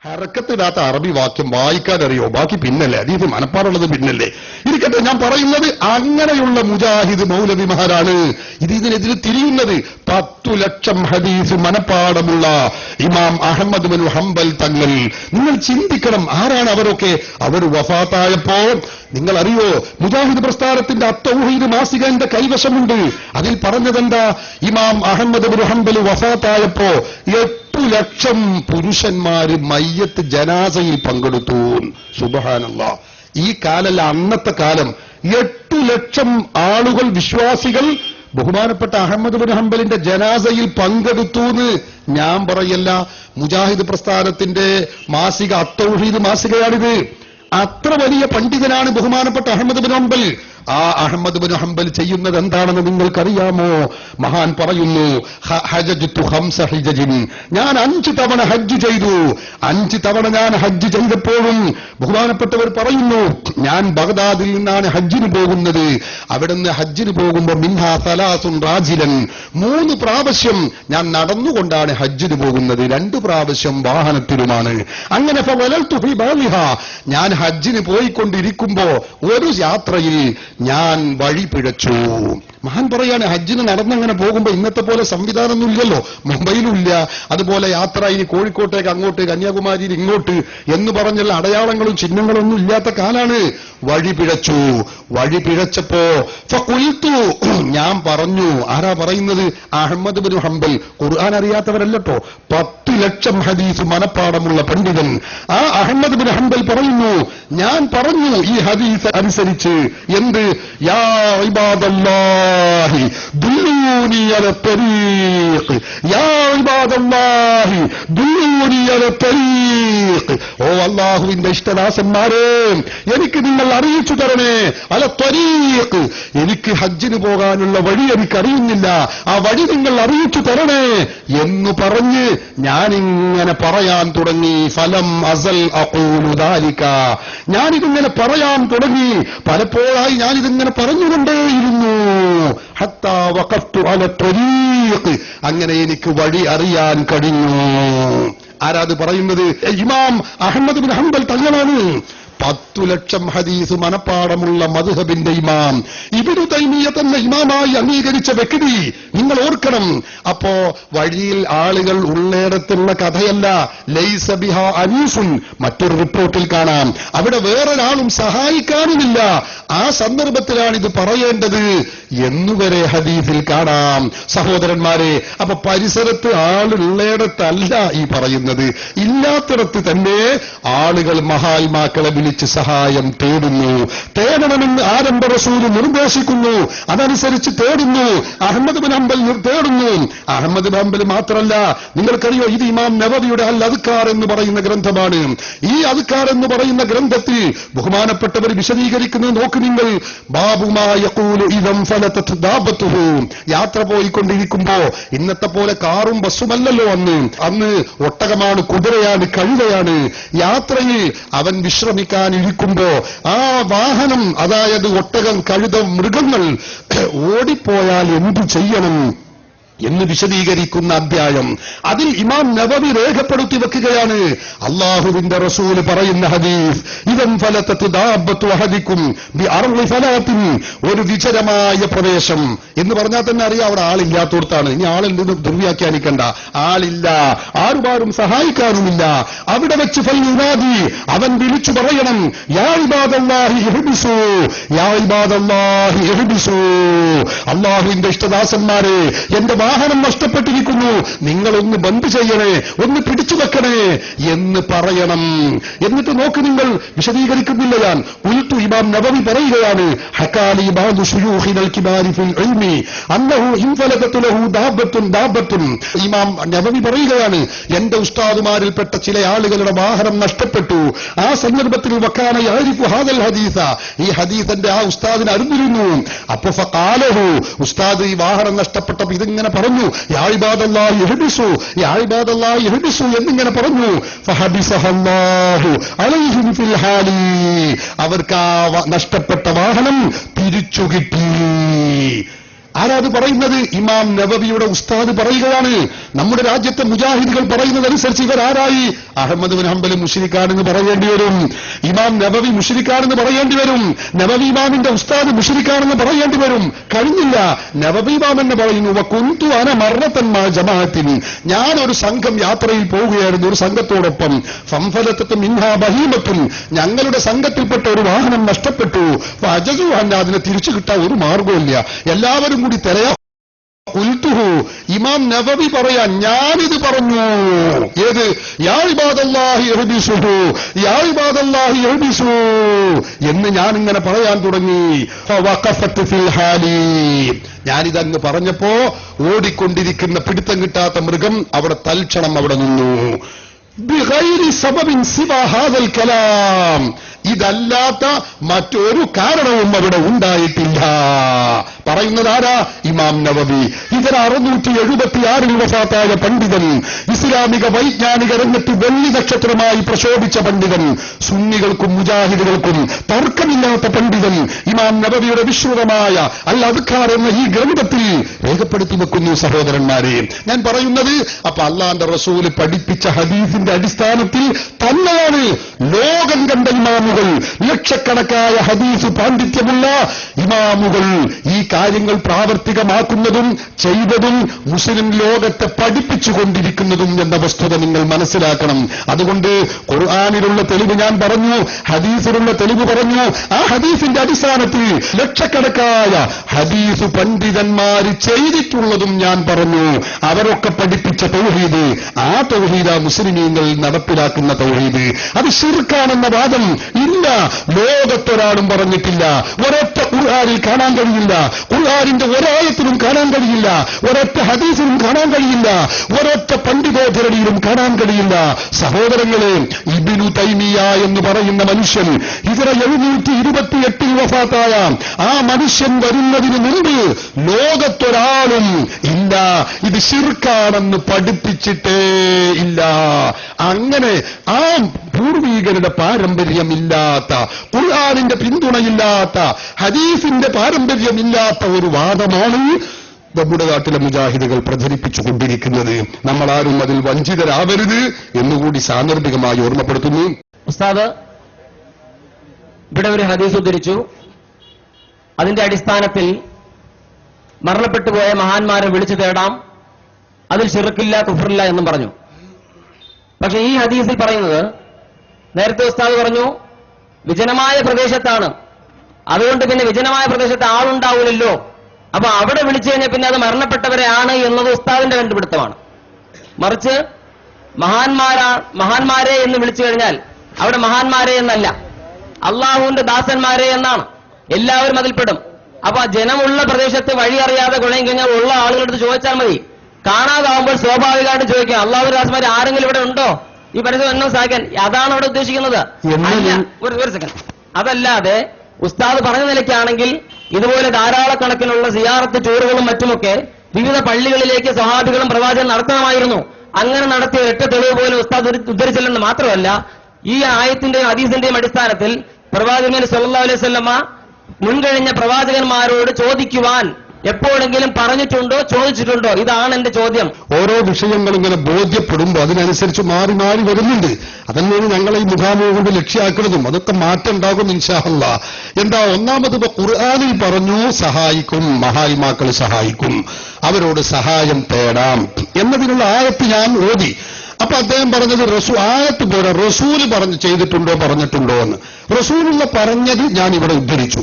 ഹറക്കത്തിടാത്ത അറബി വാക്യം വായിക്കാനറിയോ? ബാക്കി പിന്നല്ലേ, ഹദീസ് മനപ്പാടുള്ളത് പിന്നല്ലേ. ഇരിക്കട്ടെ, ഞാൻ പറയുന്നത് അങ്ങനെയുള്ള മുജാഹിദ് മൗലവിമാരാണ് ഇതിനെതിരെ തിരിയുന്നത്. 10 ലക്ഷം ഹദീസ് മനപ്പാടമുള്ള ഇമാം അഹ്മദ് ബിൻ ഹംബൽ തങ്ങൾ. നിങ്ങൾ ചിന്തിക്കണം, ആരാണ് അവരൊക്കെ? അവർ വഫാത്തായപ്പോ നിങ്ങൾ അറിയോ, മുജാഹിദ് പ്രസ്ഥാനത്തിന്റെ അത്തൗഹീദ് മാസിക എന്റെ കൈവശമുണ്ട്. അതിൽ പറഞ്ഞതെന്താ? ഇമാം അഹ്മദ് ബിൻ ഹംബൽ വഫാത്തായപ്പോ 8 ലക്ഷം പുരുഷന്മാര് മയ്യത്ത് ജനാസയിൽ പങ്കെടുത്തു. സുബ്ഹാനല്ലാഹ്. ഈ കാലല്ല, അന്നത്തെ കാലം. 8 ലക്ഷം ആളുകൾ, വിശ്വാസികൾ ബഹുമാനപ്പെട്ട അഹ്മദ് ബിൻ ഹംബലിന്റെ ജനാസയിൽ പങ്കെടുത്തു എന്ന് ഞാൻ പറയല്ല. മുജാഹിദ് പ്രസ്ഥാനത്തിന്റെ മാസിക അത്തൗഹീദ് മാസികയാണിത്. അത്ര വലിയ പണ്ഡിതനാണ് ബഹുമാനപ്പെട്ട അഹ്മദ് ബിൻ ഹംബൽ. ആ അഹ്മദ് ബിൻ ഹംബൽ ചെയ്യുന്നത് എന്താണെന്ന് നിങ്ങൾക്കറിയാമോ? മഹാൻ പറയുന്നു, ഹജ്ജത്തു 5 ഹിജ്ജിൻ, ഞാൻ 5 തവണ ഹജ്ജ് ചെയ്തു. 5 തവണ ഞാൻ ഹജ്ജ് ചെയ്തപ്പോഴും ബഹുമാനപ്പെട്ടവർ പറയുന്നു, ഞാൻ ബഗ്ദാദിൽ നിന്നാണ് ഹജ്ജിന് പോകുന്നത്. അവിടുന്ന് ഹജ്ജിന് പോകുമ്പോൾ മിൻഹാ സലാസുൻ റാജിലൻ, 3 പ്രാവശ്യം ഞാൻ നടന്നുകൊണ്ടാണ് ഹജ്ജിന് പോകുന്നത്, 2 പ്രാവശ്യം വാഹനത്തിലുമാണ്. അങ്ങനെ ഫവലൽതു ഫീ ബാലിഹാ, ഞാൻ ഹജ്ജിന് പോയിക്കൊണ്ടിരിക്കുമ്പോ ഒരു യാത്രയിൽ ഞാൻ വഴി പിഴച്ചു. മഹാൻ പറയാണ്, ഹജ്ജിന് നടന്നങ്ങനെ പോകുമ്പോ ഇന്നത്തെ പോലെ സംവിധാനമൊന്നും ഇല്ലല്ലോ, മുംബൈയിലും ഇല്ല. അതുപോലെ യാത്ര ഇനി കോഴിക്കോട്ടേക്ക് അങ്ങോട്ട്, കന്യാകുമാരിയിൽ ഇങ്ങോട്ട് എന്ന് പറഞ്ഞുള്ള അടയാളങ്ങളും ചിഹ്നങ്ങളൊന്നും ഇല്ലാത്ത കാലാണ്. വഴി പിഴച്ചു. വഴി പിഴച്ചപ്പോ ഫഖുൽതു, ഞാൻ പറഞ്ഞു. ആരാ പറയുന്നത്? Ahmad bin Hanbal. ഖുർആൻ അറിയാത്തവരല്ലോ, 10 ലക്ഷം ഹദീസ് മനപ്പാടമുള്ള പണ്ഡിതൻ. ആ അഹ്മദ് ബിൻ ഹംബൽ പറയുന്നു, ഞാൻ പറഞ്ഞു ഈ ഹദീസ് അനുസരിച്ച്, എന്ത്? യാ ഇബാദല്ലാഹി ദുല്ലൂനി അല തരീഖ്, യാ ഇബാദല്ലാഹി ദുല്ലൂനി അല തരീഖ്. ഓ അല്ലാഹുവിന്റെ ഇഷ്ടദാസന്മാരെ, എനിക്ക് നിങ്ങൾ അറിയിച്ചു തരണേ. അല തരീഖ്, എനിക്ക് ഹജ്ജിന് പോകാനുള്ള വഴി എനിക്കറിയുന്നില്ല, ആ വഴി നിങ്ങൾ അറിയിച്ചു തരണേ എന്ന് പറഞ്ഞ് ഞാനിങ്ങനെ പറയാൻ തുടങ്ങി. ഫലം അസൽ അഖൂലു ദാലിക, ഞാനിതിങ്ങനെ പറയാൻ തുടങ്ങി. പലപ്പോഴായി ഞാനിതിങ്ങനെ പറഞ്ഞുകൊണ്ടേയിരുന്നു. ഹത്താ വഖഫ്തു അല തരീഖ്, അങ്ങനെ എനിക്ക് വഴി അറിയാൻ കഴിഞ്ഞു. ആരാത് പറയുന്നത്? ഇമാം അഹ്മദ് ബിൻ ഹംബൽ തങ്ങളാണ്. 10 ലക്ഷം ഹദീസ് മനപ്പാടമുള്ള മദ്ഹബിന്റെ ഇമാം, ഇബ്നു തൈമിയ്യ തന്നെ ഇമാമായി അംഗീകരിച്ച വ്യക്തി. നിങ്ങൾ ഓർക്കണം. അപ്പോ വഴിയിൽ ആളുകൾ ഉള്ളയിടത്തുള്ള കഥയല്ല. ലൈസ ബിഹാ അനീസുൻ, മറ്റൊരു റിപ്പോർട്ടിൽ കാണാം, അവിടെ വേറൊരാളും സഹായിക്കാനുമില്ല. ആ സന്ദർഭത്തിലാണ് ഇത് പറയേണ്ടത് എന്നുവരെ ഹദീസിൽ കാണാം. സഹോദരന്മാരെ, അപ്പൊ പരിസരത്ത് ആളുള്ളയിടത്തല്ല ഈ പറയുന്നത്, ഇല്ലാത്തിടത്ത് തന്നെ ആളുകൾ മഹാത്മാക്കളെ വിളിച്ച് സഹായം തേടുന്നു. തേടണമെന്ന് ആരംഭ റസൂൽ നിർദ്ദേശിക്കുന്നു, അതനുസരിച്ച് തേടുന്നു. അഹ്മദ് ബിൻ ഹംബൽ തേടുന്നു. അഹ്മദ് ബിൻ ഹംബൽ മാത്രമല്ല, നിങ്ങൾക്കറിയോ, ഇത് ഇമാം നവവിയുടെ അൽ അദ്കാർ എന്ന് പറയുന്ന ഗ്രന്ഥമാണ്. ഈ അദ്കാർ എന്ന് പറയുന്ന ഗ്രന്ഥത്തിൽ ബഹുമാനപ്പെട്ടവർ വിശദീകരിക്കുന്നത് നോക്ക് നിങ്ങൾ. ബാബുമാ യഖൂലു ഇദം ഫലതത് ദാബത്തുഹു, യാത്ര പോയിക്കൊണ്ടിരിക്കുമ്പോ, ഇന്നത്തെ പോലെ കാറും ബസ്സുമല്ലല്ലോ അന്ന് ഒട്ടകമാണ്, കുതിരയാണ്, കഴുതയാണ്. യാത്രയിൽ അവൻ വിശ്രമിക്കാനിരിക്കുമ്പോ ആ വാഹനം, അതായത് ഒട്ടകം, കഴുത, മൃഗങ്ങൾ ഓടിപ്പോയാൽ എന്തു ചെയ്യണം എന്ന് വിശദീകരിക്കുന്ന അധ്യായം. അതിൽ ഇമാം നവവി രേഖപ്പെടുത്തി വെക്കുകയാണ്, അല്ലാഹുവിന്റെ റസൂല് പറയുന്ന ഹദീസ്, ഇദൻ ഫലതത് ദാബത്തു അഹദിക്കും ബി അർളി ഫലാത്തിൻ, ഒരു വിജനമായ പ്രദേശം എന്ന് പറഞ്ഞാൽ തന്നെ അറിയാം അവിടെ ആളില്ലാത്തോടത്താണ്. ഇനി ആളിൽ നിന്ന് ദുർവ്യാഖ്യാനിക്കണ്ട. ആളില്ല, ആരുമാരും സഹായിക്കാനുമില്ല. അവിടെ വെച്ച് ഫൽയുനാദി, അവൻ വിളിച്ചു പറയണം, യാ ഇബാദല്ലാഹി ഇഹ്ബിസു, യാ ഇബാദല്ലാഹി ഇഹ്ബിസു, അല്ലാഹുവിന്റെ ഇഷ്ടദാസന്മാരെ, എന്റെ വാഹനം നഷ്ടപ്പെട്ടിരിക്കുന്നു, നിങ്ങളൊന്ന് ബന്ദ് ചെയ്യണേ, ഒന്ന് പിടിച്ചു വെക്കണേ എന്ന് പറയണം. എന്നിട്ട് നോക്ക് നിങ്ങൾ, വിശദീകരിക്കുന്നില്ല ഞാൻ. ഉൽത്തു, ഇമാം നവവി പറയുകയാണ്, ഹക്കാലി ബഅദു ശുയൂഖിനൽ കിബാരി ഫിൽ ഇൽമി അന്നഹു ഇൻഫലതതു ലഹു ദാബത്തുൻ. ഇമാം നവവി പറയുകയാണ്, എന്റെ ഉസ്താദുമാരിൽപ്പെട്ട ചില ആളുകളുടെ വാഹനം നഷ്ടപ്പെട്ടു. ആ സന്ദർഭത്തിൽ വകാന യഅരിഫു ഹാദൽ ഹദീസ, ഈ ഹദീസിന്റെ ആ ഉസ്താദിനെ അറിഞ്ഞിരുന്നു. അപ്പൊ ഫഖാലഹു, ഉസ്താദ് ഈ വാഹനം നഷ്ടപ്പെട്ടപ്പോൾ ഇതിങ്ങനെ പറഞ്ഞു, യാ ഇബാദല്ലാഹി ഇഹ്ബിസു, യാ ഇബാദല്ലാഹി ഇഹ്ബിസു എന്നിങ്ങനെ പറഞ്ഞു. ഫഹബിസഹല്ലാഹു അലൈഹിം ഫിൽ ഹാലി, അവർക്ക് ആ നഷ്ടപ്പെട്ട വാഹനം തിരിച്ചു കിട്ടി. ആരാത് പറയുന്നത്? ഇമാം നവവിയുടെ ഉസ്താദ് പറയുകയാണ്. നമ്മുടെ രാജ്യത്തെ മുജാഹിദുകൾ പറയുന്നതനുസരിച്ച് ഇവരാരായി? അഹമ്മദ് ബിൻ ഹംബൽ മുശ്രിക്കാണെന്ന് പറയേണ്ടി വരും, ഇമാം നബവി മുശ്രിക്കാണെന്ന് പറയേണ്ടി വരും, നബവി ഇമാമിന്റെ ഉസ്താദ് മുശ്രിക്കാണെന്ന് പറയേണ്ടി വരും. കഴിഞ്ഞില്ല, നബവി ഇമാം എന്ന് പറയുന്നു വകുന്തു അന മർറതൻ മാ ജമാഅത്തിൻ, ഞാൻ ഒരു സംഘം യാത്രയിൽ പോവുകയായിരുന്നു, ഒരു സംഘത്തോടൊപ്പം. ഫംഫലത്തത്ത് മിൻഹാ ബഹീമത്തുൻ, ഞങ്ങളുടെ സംഘത്തിൽപ്പെട്ട ഒരു വാഹനം നഷ്ടപ്പെട്ടു. ഫഅജസു അൻ, അതിനെ തിരിച്ചു കിട്ടാൻ ഒരു മാർഗവുമില്ല, എല്ലാവരും കൂടി തിരയാ. ഖുൽതുഹു, ഇമാം നവവി പറയാൻ, ഞാനിത് പറഞ്ഞു. ഏത്? യാ ഇബാദല്ലാഹി ഇഹ്ബിസുഹു, യാ ഇബാദല്ലാഹി ഇഹ്ബിസു എന്ന് ഞാൻ ഇങ്ങനെ പറയാൻ തുടങ്ങി. ഫവഖഫത്ത് ഫിൽ ഹാലി, ഞാനിതങ്ങ് പറഞ്ഞപ്പോ ഓടിക്കൊണ്ടിരിക്കുന്ന പിടുത്തം കിട്ടാത്ത മൃഗം അവിടെ തൽക്ഷണം അവിടെ നിന്നു. ബിഗൈരി സബബിൻ സിവാ ഹാദൽ കലാം, ഇതല്ലാത്ത മറ്റൊരു കാരണവും അവിടെ ഉണ്ടായിട്ടില്ല. പറയുന്നത് ആരാ? ഇമാം നവവി. ഇതര 676 വഫാത്തായ പണ്ഡിതൻ, ഇസ്ലാമിക വൈജ്ഞാനിക രംഗത്ത് വെള്ളി നക്ഷത്രമായി പ്രശോഭിച്ച പണ്ഡിതൻ, സുന്നികൾക്കും മുജാഹിദുകൾക്കും തർക്കമില്ലാത്ത പണ്ഡിതൻ, ഇമാം നവവിയുടെ വിശ്രുതമായ അൽ അദ്കാർ എന്ന ഈ ഗ്രന്ഥത്തിൽ രേഖപ്പെടുത്തി വെക്കുന്നു. സഹോദരന്മാരെ, ഞാൻ പറയുന്നത് അപ്പൊ അള്ളാന്റെ റസൂല് പഠിപ്പിച്ച ഹദീസിന്റെ അടിസ്ഥാനത്തിൽ തന്നെയാണ് ലോകം കണ്ട ഇമാമുകൾ, ലക്ഷക്കണക്കായ ഹദീസ് പാണ്ഡിത്യമുള്ള ഇമാമുകൾ ഈ കാര്യങ്ങൾ പ്രാവർത്തികമാക്കുന്നതും ചെയ്തതും മുസ്ലിം ലോകത്തെ പഠിപ്പിച്ചുകൊണ്ടിരിക്കുന്നതും എന്ന വസ്തുത നിങ്ങൾ മനസ്സിലാക്കണം. അതുകൊണ്ട് ഖുർആനിലുള്ള തെളിവ് ഞാൻ പറഞ്ഞു, ഹദീസിലുള്ള തെളിവ് പറഞ്ഞു. ആ ഹദീസിന്റെ അടിസ്ഥാനത്തിൽ ലക്ഷക്കണക്കായ ഹദീസ് പണ്ഡിതന്മാര് ചെയ്തിട്ടുള്ളതും ഞാൻ പറഞ്ഞു. അവരൊക്കെ പഠിപ്പിച്ച തൗഹീദ്, ആ തൗഹീദ് മുസ്ലിമീങ്ങൾ നടപ്പിലാക്കുന്ന തൗഹീദ്, അത് ശിർക്കാണെന്ന വാദം ഇല്ല, ലോകത്തൊരാളും പറഞ്ഞിട്ടില്ല. ഒരൊറ്റ ഖുർആനിൽ കാണാൻ കഴിയില്ല, ഖുർആനിന്റെ ഒരായത്തിലും കാണാൻ കഴിയില്ല, ഒരൊറ്റ ഹദീസിലും കാണാൻ കഴിയില്ല, ഒരൊറ്റ പണ്ഡിതോദ്ധരണിയിലും കാണാൻ കഴിയില്ല. സഹോദരങ്ങളെ, ഇബ്നു തൈമിയ എന്ന് പറയുന്ന മനുഷ്യൻ ഹിജ്റ 728 വഫാത്തായ ആ മനുഷ്യൻ വരുന്നതിന് മുമ്പ് ലോകത്തൊരാളും ഇല്ല ഇത് ശിർക്കാണെന്ന് പഠിപ്പിച്ചിട്ടേ ഇല്ല. അങ്ങനെ ആ പൂർവീകരുടെ പാരമ്പര്യമില്ലാത്ത, ഖുർആനിന്റെ പിന്തുണയില്ലാത്ത, ഹദീസിന്റെ പാരമ്പര്യമില്ലാത്ത ഒരു വാദമാണ് നമ്മുടെ നാട്ടിലെ മുജാഹിദുകൾ പ്രചരിപ്പിച്ചുകൊണ്ടിരിക്കുന്നത്. നമ്മളാരും അതിൽ വഞ്ചിതരാവരുത് എന്നുകൂടി സാന്ദർഭികമായി ഓർമ്മപ്പെടുത്തുന്നു. ഉസ്താദ് ഇവിടെ ഒരു ഹദീസ് ഉദ്ധരിച്ചു, അതിന്റെ അടിസ്ഥാനത്തിൽ മരണപ്പെട്ടുപോയ മഹാന്മാരെ വിളിച്ചു തേടാം, അതിൽ ശിർക്കില്ല കുഫറില്ല എന്നും പറഞ്ഞു. പക്ഷെ ഈ ഹദീസിൽ പറയുന്നത്, നേരത്തെ ഉസ്താദ് പറഞ്ഞു വിജനമായ പ്രദേശത്താണ്, അതുകൊണ്ട് പിന്നെ വിജനമായ പ്രദേശത്ത് ആളുണ്ടാവില്ലല്ലോ, അപ്പൊ അവിടെ വിളിച്ചു കഴിഞ്ഞാൽ പിന്നെ അത് മരണപ്പെട്ടവരെ ആണ് എന്നത് ഉസ്താദിന്റെ കണ്ടുപിടുത്തമാണ്. മറിച്ച് മഹാന്മാരെ എന്ന് വിളിച്ചു കഴിഞ്ഞാൽ അവിടെ മഹാന്മാരെ എന്നല്ല, അള്ളാഹുവിന്റെ ദാസന്മാരെ എന്നാണ്. എല്ലാവരും അതിൽപ്പെടും. അപ്പൊ ജനമുള്ള പ്രദേശത്ത് വഴി അറിയാതെ കുഴയും കഴിഞ്ഞാൽ ഉള്ള ആളുകളടുത്ത് ചോദിച്ചാൽ മതി. കാണാതാവുമ്പോൾ സ്വാഭാവികമായിട്ട് ചോദിക്കാം, അള്ളാഹുവിന്റെ ദാസന്മാർ ആരെങ്കിലും ഇവിടെ ഉണ്ടോ ഈ പരിസരം എന്നോ സാധിക്കാൻ? അതാണ് അവിടെ ഉദ്ദേശിക്കുന്നത്. ഒരു സെക്കൻഡ്. അതല്ലാതെ ഉസ്താദ് പറഞ്ഞ നിലയ്ക്കാണെങ്കിൽ ഇതുപോലെ ധാരാളക്കണക്കിനുള്ള സിയാറത്ത് ടൂറുകളും മറ്റുമൊക്കെ വിവിധ പള്ളികളിലേക്ക് സ്വഹാബികളും പ്രവാചകൻ നടത്തണമായിരുന്നു. അങ്ങനെ നടത്തിയ ഒറ്റ തെളിവ് പോലും ഉസ്താദ് ഉദ്ധരിച്ചില്ലെന്ന് മാത്രമല്ല, ഈ ആയത്തിന്റെയും ഹദീസിന്റെയും അടിസ്ഥാനത്തിൽ പ്രവാചകൻ സല്ലല്ലാഹു അലൈഹി വസല്ലമ മുൻകഴിഞ്ഞ പ്രവാചകന്മാരോട് ചോദിക്കുവാൻ എപ്പോഴെങ്കിലും പറഞ്ഞിട്ടുണ്ടോ, ചോദിച്ചിട്ടുണ്ടോ? ഇതാണ് എന്റെ ചോദ്യം. ഓരോ വിഷയങ്ങൾ ഇങ്ങനെ ബോധ്യപ്പെടുമ്പോൾ അതിനനുസരിച്ച് മാറി മാറി വരുന്നുണ്ട്. അതന്നെയാണ് ഞങ്ങളെ ഈ മുഖാമുഖം കൊണ്ട് ലക്ഷ്യമാക്കുന്നതും. അതൊക്കെ മാറ്റം ഉണ്ടാകും ഇൻഷാ അല്ലാഹ്. എന്താ? ഒന്നാമത് ഇപ്പൊ ഖുർആനിൽ പറഞ്ഞു സഹായിക്കും, മഹായിമാക്കൾ സഹായിക്കും, അവരോട് സഹായം തേടാം എന്നതിനുള്ള ആയത്ത് ഞാൻ ഓതി. അപ്പൊ അദ്ദേഹം പറഞ്ഞത് ആയത്ത് പോലെ റസൂല് ചെയ്തിട്ടുണ്ടോ പറഞ്ഞിട്ടുണ്ടോ എന്ന്. റസൂലുള്ള പറഞ്ഞത് ഞാൻ ഇവിടെ ഉദ്ധരിച്ചു.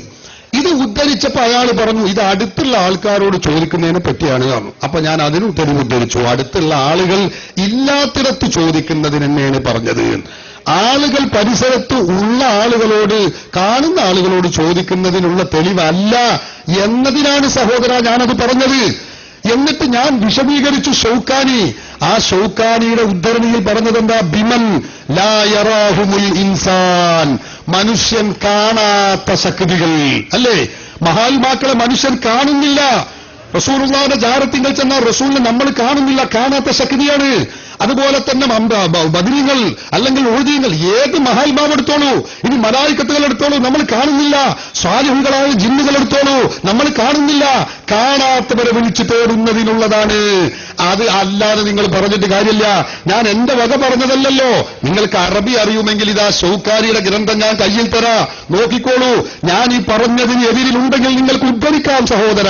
ഇത് ഉദ്ധരിച്ചപ്പോ അയാൾ പറഞ്ഞു ഇത് അടുത്തുള്ള ആൾക്കാരോട് ചോദിക്കുന്നതിനെ പറ്റിയാണ്. അപ്പൊ ഞാൻ അതിന് തെളിവ് ഉദ്ധരിച്ചു. അടുത്തുള്ള ആളുകൾ ഇല്ലാത്തിടത്ത് ചോദിക്കുന്നതിന് തന്നെയാണ് പറഞ്ഞത്. ആളുകൾ പരിസരത്ത് ഉള്ള ആളുകളോട്, കാണുന്ന ആളുകളോട് ചോദിക്കുന്നതിനുള്ള തെളിവല്ല എന്നതിനാണ് സഹോദര ഞാനത് പറഞ്ഞത്. എന്നിട്ട് ഞാൻ വിശദീകരിച്ചു ഷൗക്കാനി. ആ ഷൗക്കാനിയുടെ ഉദ്ധരണിയിൽ പറഞ്ഞതെന്താ? ബിമൻ ലാ യറാഹുമുൽ ഇൻസാൻ, മനുഷ്യൻ കാണാത്ത ശക്തികൾ. അല്ലേ? മഹാത്മാക്കളെ മനുഷ്യൻ കാണുന്നില്ല. റസൂലുള്ളാഹിന്റെ ജാറത്തിങ്കൽ ചെന്നാൽ റസൂലിനെ നമ്മൾ കാണുന്നില്ല, കാണാത്ത ശക്തിയാണ്. അതുപോലെ തന്നെ ബദരീങ്ങൾ അല്ലെങ്കിൽ ഉഹദീങ്ങൾ, ഏത് മഹാത്മാവ് എടുത്തോളൂ, ഇനി മലായിക്കത്തുകൾ എടുത്തോളൂ, നമ്മൾ കാണുന്നില്ല. സ്വാലിഹുകളായ ജിന്നുകൾ എടുത്തോളൂ, നമ്മൾ കാണുന്നില്ല. കാണാത്തവരെ വിളിച്ചു തേടുന്നതിനുള്ളതാണ്. അത് അല്ലാതെ നിങ്ങൾ പറഞ്ഞിട്ട് കാര്യമില്ല. ഞാൻ എന്റെ വക പറഞ്ഞതല്ലല്ലോ. നിങ്ങൾക്ക് അറബി അറിയുമെങ്കിൽ ഇതാ ഷൗക്കാനിയുടെ ഗ്രന്ഥം ഞാൻ കയ്യിൽ തരാ, നോക്കിക്കോളൂ. ഞാൻ ഈ പറഞ്ഞതിന് എതിരിലുണ്ടെങ്കിൽ നിങ്ങൾക്ക് ഉദ്ധരിക്കാം സഹോദര.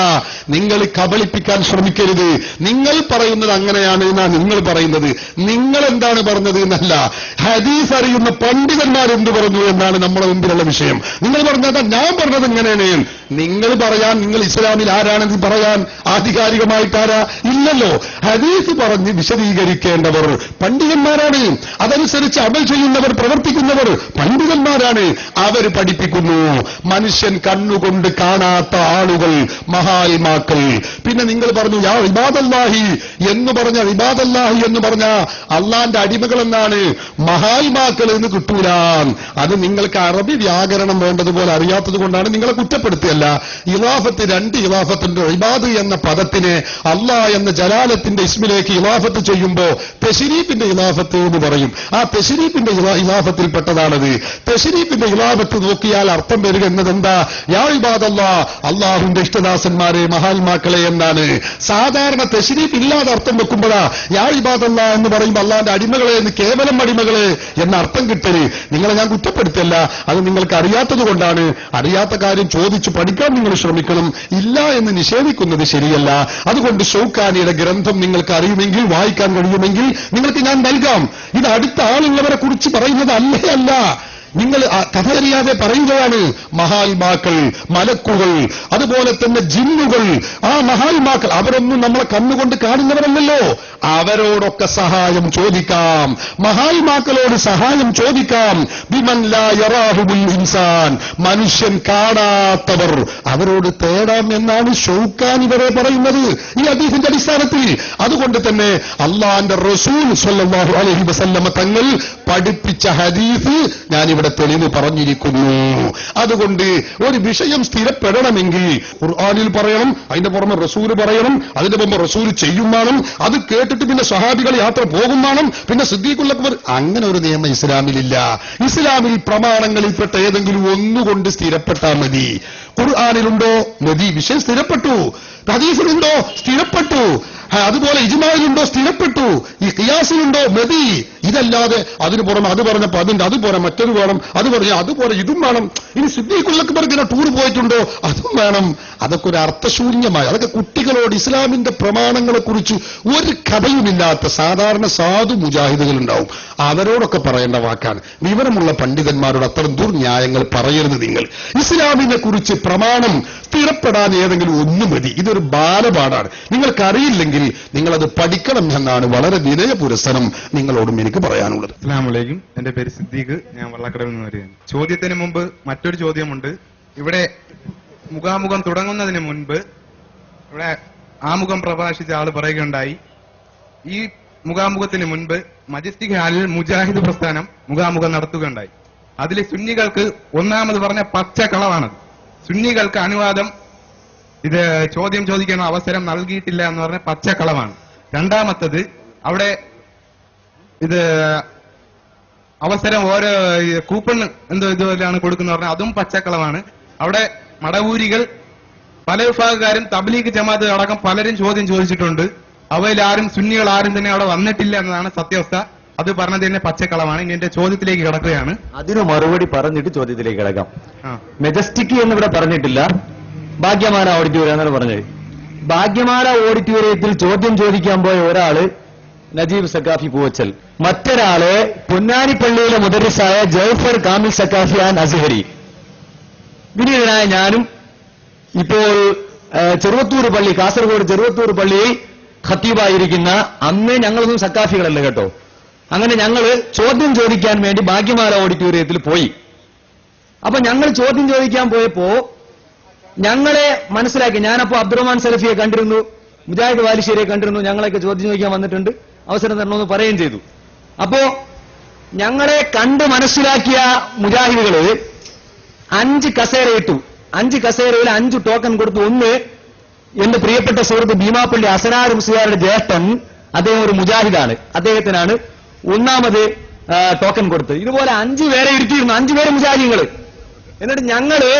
നിങ്ങൾ കബളിപ്പിക്കാൻ ശ്രമിക്കരുത്. നിങ്ങൾ പറയുന്നത് അങ്ങനെയാണ് എന്നാണ് നിങ്ങൾ പറയുന്നത്. നിങ്ങൾ എന്താണ് പറഞ്ഞത് എന്നല്ല, ഹദീസ് അറിയുന്ന പണ്ഡിതന്മാരെന്ത് പറഞ്ഞു എന്നാണ് നമ്മുടെ മുമ്പിലുള്ള വിഷയം. നിങ്ങൾ പറഞ്ഞാൽ ഞാൻ പറഞ്ഞത് ഇങ്ങനെയാണ്. നിങ്ങൾ പറയാൻ, നിങ്ങൾ ഇസ്ലാമിൽ ആരാണെന്ന് പറയാൻ ആധികാരികമായിട്ടാരാ? ഇല്ലല്ലോ. ഹദീസ് പറഞ്ഞ് വിശദീകരിക്കേണ്ടവർ പണ്ഡിതന്മാരാണ്. അതനുസരിച്ച് അമൽ ചെയ്യുന്നവർ, പ്രവർത്തിക്കുന്നവർ പണ്ഡിതന്മാരാണ്. അവർ പഠിപ്പിക്കുന്നു. മനുഷ്യൻ കണ്ണുകൊണ്ട് കാണാത്ത ആളുകൾ മഹാത്മാക്കൾ. പിന്നെ നിങ്ങൾ പറഞ്ഞു യാ ഇബാദല്ലാഹി എന്ന് പറഞ്ഞ, ഇബാദല്ലാഹി എന്ന് പറഞ്ഞ അള്ളാന്റെ അടിമകൾ എന്നാണ്, മഹാത്മാക്കൾ എന്ന് കിട്ടൂല. അത് നിങ്ങൾക്ക് അറബി വ്യാകരണം വേണ്ടതുപോലെ അറിയാത്തത് കൊണ്ടാണ് നിങ്ങളെ കുറ്റപ്പെടുത്തിയല്ല. ഇലാഫത്ത് രണ്ട് ഇലാഫത്തുണ്ട്. ഇബാദ് എന്ന പദത്തിനെ അള്ളാഹ് എന്ന ജലാലത്തിന്റെ ഇസ്മിലേക്ക് ഇലാഫത്ത് ചെയ്യുമ്പോ തെശ്രീഫിന്റെ ഇലാഫത്ത് എന്ന് പറയും. ആ തെശ്രീഫിന്റെ ഇലാഫത്തിൽ പെട്ടതാണത്. തെശ്രീഫിന്റെ ഇലാഫത്ത് നോക്കിയാൽ അർത്ഥം വരിക എന്നതെന്താ? യാ ഇബാദല്ലാഹ്, അള്ളാഹുവിന്റെ ഇഷ്ടദാസന്മാരെ, മഹാത്മാക്കളെ എന്നാണ്. സാധാരണ തെശ്രീഫ് ഇല്ലാതെ അർത്ഥം വെക്കുമ്പോഴാ യാ ഇബാദല്ലാഹ് എന്ന് പറയുമ്പോൾ അള്ളാന്റെ അടിമകളെ എന്ന്, കേവലം അടിമകളെ എന്ന അർത്ഥം കിട്ടല്. നിങ്ങളെ ഞാൻ കുറ്റപ്പെടുത്തല്ല, അത് നിങ്ങൾക്ക് അറിയാത്തത് കൊണ്ടാണ്. അറിയാത്ത കാര്യം ചോദിച്ചു പഠിക്കാൻ നിങ്ങൾ ശ്രമിക്കണം. ഇല്ല എന്ന് നിഷേധിക്കുന്നത് ശരിയല്ല. അതുകൊണ്ട് ഷൗക്കാനിയുടെ ഗ്രന്ഥം നിങ്ങൾക്ക് അറിയുമെങ്കിൽ, വായിക്കാൻ കഴിയുമെങ്കിൽ നിങ്ങൾക്ക് ഞാൻ നൽകാം. ഇത് അടുത്ത ആളുള്ളവരെ കുറിച്ച് പറയുന്നത് അല്ല. നിങ്ങൾ കഥ അറിയാതെ പറയുകയാണ്. മഹാത്മാക്കൾ, മലക്കുകൾ, അതുപോലെ തന്നെ ജിന്നുകൾ, ആ മഹാത്മാക്കൾ അവരൊന്നും നമ്മളെ കണ്ണുകൊണ്ട് കാണുന്നവരല്ലല്ലോ. അവരോടൊക്കെ സഹായം ചോദിക്കാം. മഹാത്മാക്കളോട് സഹായം ചോദിക്കാം. ബിമൻ ലാ യറാഹുൽ ഇൻസാൻ, മനുഷ്യൻ കാണാത്തവർ, അവരോട് തേടാം എന്നാണ് ഷൗക്കാനി വരെ പറയുന്നത് ഈ ഹദീസിന്റെ അടിസ്ഥാനത്തിൽ. അതുകൊണ്ട് തന്നെ അള്ളാന്റെ റസൂൽ സ്വല്ലല്ലാഹു അലൈഹി വസല്ലമ തങ്ങൾ പഠിപ്പിച്ച ഹദീസ് ഞാനിവിടെ തെളിവ് പറഞ്ഞിരിക്കുന്നു. അതുകൊണ്ട് ഒരു വിഷയം സ്ഥിരപ്പെടണമെങ്കിൽ ഖുർആനിൽ പറയണം, അതിന്റെ പുറമെ റസൂൽ പറയണം, അതിന്റെ മുമ്പ് റസൂൽ ചെയ്യും വേണം, അത് കേട്ടിട്ട് പിന്നെ സ്വഹാബികൾ യാത്ര പോകും വേണം, പിന്നെ സിദ്ദീഖുൽ അക്ബർ. അങ്ങനെ ഒരു നിയമം ഇസ്ലാമിലില്ല. ഇസ്ലാമിൽ പ്രമാണങ്ങളിൽപ്പെട്ട ഏതെങ്കിലും ഒന്നുകൊണ്ട് സ്ഥിരപ്പെട്ടാൽ മതി. ഖുർആനിലുണ്ടോ? മതി, വിഷയം സ്ഥിരപ്പെട്ടു. ഹദീസിലുണ്ടോ? സ്ഥിരപ്പെട്ടു. അതുപോലെ ഇജ്മായിലുണ്ടോ? സ്ഥിരപ്പെട്ടു. ഈ ഖിയാസിലുണ്ടോ? മതി. ഇതല്ലാതെ അതിന് പുറമെ അത് പറഞ്ഞപ്പോ അതിന്റെ അതുപോലെ മറ്റൊരു വേണം, അത് പറഞ്ഞ അതുപോലെ ഇതും വേണം. ഇനി സിദ്ദീഖുൽ അക്ബർ ഇങ്ങനെ ടൂർ പോയിട്ടുണ്ടോ? അതും വേണം. അതൊക്കെ ഒരു അർത്ഥശൂന്യമായ, അതൊക്കെ കുട്ടികളോട് ഇസ്ലാമിന്റെ പ്രമാണങ്ങളെ കുറിച്ച് ഒരു കഥയുമില്ലാത്ത സാധാരണ സാധു മുജാഹിദുകൾ ഉണ്ടാവും. അവരോടൊക്കെ പറയേണ്ട വാക്കാണ്. വിവരമുള്ള പണ്ഡിതന്മാരോട് അത്തരം ദുർന്യായങ്ങൾ പറയരുത്. നിങ്ങൾ ഇസ്ലാമിനെ കുറിച്ച് പ്രമാണം സ്ഥിരപ്പെടാൻ ഏതെങ്കിലും ഒന്ന് മതി. ഇതൊരു ബാലപാടാണ്. നിങ്ങൾക്കറിയില്ലെങ്കിൽ നിങ്ങളത് പഠിക്കണം എന്നാണ് വളരെ വിനയപുരസ്സരം നിങ്ങളോടും എനിക്ക് പറയാനുള്ളത്. അസ്സലാമു അലൈക്കും. എന്റെ പേര് സിദ്ദീഖ്, ഞാൻ വള്ളക്കടവിൽ നിന്ന് വരികയാണ്. ചോദ്യത്തിന് മുമ്പ് മറ്റൊരു ചോദ്യമുണ്ട്. ഇവിടെ മുഖാമുഖം തുടങ്ങുന്നതിന് മുൻപ് ഇവിടെ ആമുഖം പ്രഭാഷിച്ച ആള് പറയുകയുണ്ടായി, ഈ മുഖാമുഖത്തിന് മുൻപ് മജസ്റ്റിക് ഹാളിൽ മുജാഹിദ് പ്രസ്ഥാനം മുഖാമുഖം നടത്തുകയുണ്ടായി. അതിൽ സുന്നികൾക്ക് ഒന്നാമത് പറഞ്ഞ പച്ചക്കളവാണ്. സുന്നികൾക്ക് അനുവാദം, ഇത് ചോദ്യം ചോദിക്കുന്ന അവസരം നൽകിയിട്ടില്ല എന്ന് പറഞ്ഞ പച്ചക്കളവാണ്. രണ്ടാമത്തത്, അവിടെ ഇത് അവസരം ഓരോ കൂപ്പൺ എന്തോ ഇതുപോലെയാണ് കൊടുക്കുന്ന പറഞ്ഞാൽ അതും പച്ചക്കളവാണ്. അവിടെ മടവൂരികൾ പല വിഭാഗക്കാരും തബ്ലീഗ് ജമാഅത്ത് അടക്കം പലരും ചോദ്യം ചോദിച്ചിട്ടുണ്ട്. അവയിൽ ആരും, സുന്നികൾ ആരും തന്നെ അവിടെ വന്നിട്ടില്ല എന്നതാണ് സത്യാവസ്ഥ. അത് പറഞ്ഞത് തന്നെ പച്ചക്കളവാണ്. ഇനി എന്റെ ചോദ്യത്തിലേക്ക് കിടക്കുകയാണ്. അതിന് മറുപടി പറഞ്ഞിട്ട് ചോദ്യത്തിലേക്ക് കിടക്കാം. മെജസ്റ്റിക് എന്നിവിടെ പറഞ്ഞിട്ടില്ല, ഭാഗ്യമാല ഓഡിറ്റോറിയം എന്നാണ് പറഞ്ഞത്. ഭാഗ്യമാല ഓഡിറ്റോറിയത്തിൽ ചോദ്യം ചോദിക്കാൻ പോയ ഒരാള് നജീബ് സക്കാഫി പൂവച്ചൽ, മറ്റൊരാള് പൊന്നാനിപ്പള്ളിയിലെ മുദരിസായ ജൗഫർ കാമിൽ സക്കാഫി ആൻ അസ്ഹരി, വിനീതനായ ഞാനും ഇപ്പോൾ ചെറുവത്തൂർ പള്ളി, കാസർഗോഡ് ചെറുവത്തൂർ പള്ളിയിൽ ഖത്തീബായിരിക്കുന്ന, അന്ന് ഞങ്ങളൊന്നും സക്കാഫികളല്ല കേട്ടോ, അങ്ങനെ ഞങ്ങള് ചോദ്യം ചോദിക്കാൻ വേണ്ടി ഭാഗ്യമാല ഓഡിറ്റോറിയത്തിൽ പോയി. അപ്പൊ ഞങ്ങൾ ചോദ്യം ചോദിക്കാൻ പോയപ്പോ ഞങ്ങളെ മനസ്സിലാക്കി. ഞാനപ്പോ അബ്ദുറഹ്മാൻ സലഫിയെ കണ്ടിരുന്നു, മുജാഹിദ് വാലിശ്ശേരിയെ കണ്ടിരുന്നു. ഞങ്ങളൊക്കെ ചോദ്യം ചോദിക്കാൻ വന്നിട്ടുണ്ട്, അവസരം തരണമെന്ന് പറയുകയും ചെയ്തു. അപ്പോ ഞങ്ങളെ കണ്ട് മനസ്സിലാക്കിയ മുജാഹിദുകള് 5 കസേര ഇട്ടു. 5 കസേരയിൽ 5 ടോക്കൺ കൊടുത്തു. ഒന്ന് എന്റെ പ്രിയപ്പെട്ട സുഹൃത്ത് ഭീമാപ്പള്ളി അസനാർ മുസ്ലിയാരുടെ ജ്യേഷ്ഠൻ, അദ്ദേഹം ഒരു മുജാഹിദാണ്, അദ്ദേഹത്തിനാണ് ഒന്നാമത് ടോക്കൺ കൊടുത്തത്. ഇതുപോലെ 5 പേരെ ഇരുത്തിയിരുന്നു, 5 പേര് മുജാഹിദുകള്. എന്നിട്ട് ഞങ്ങള്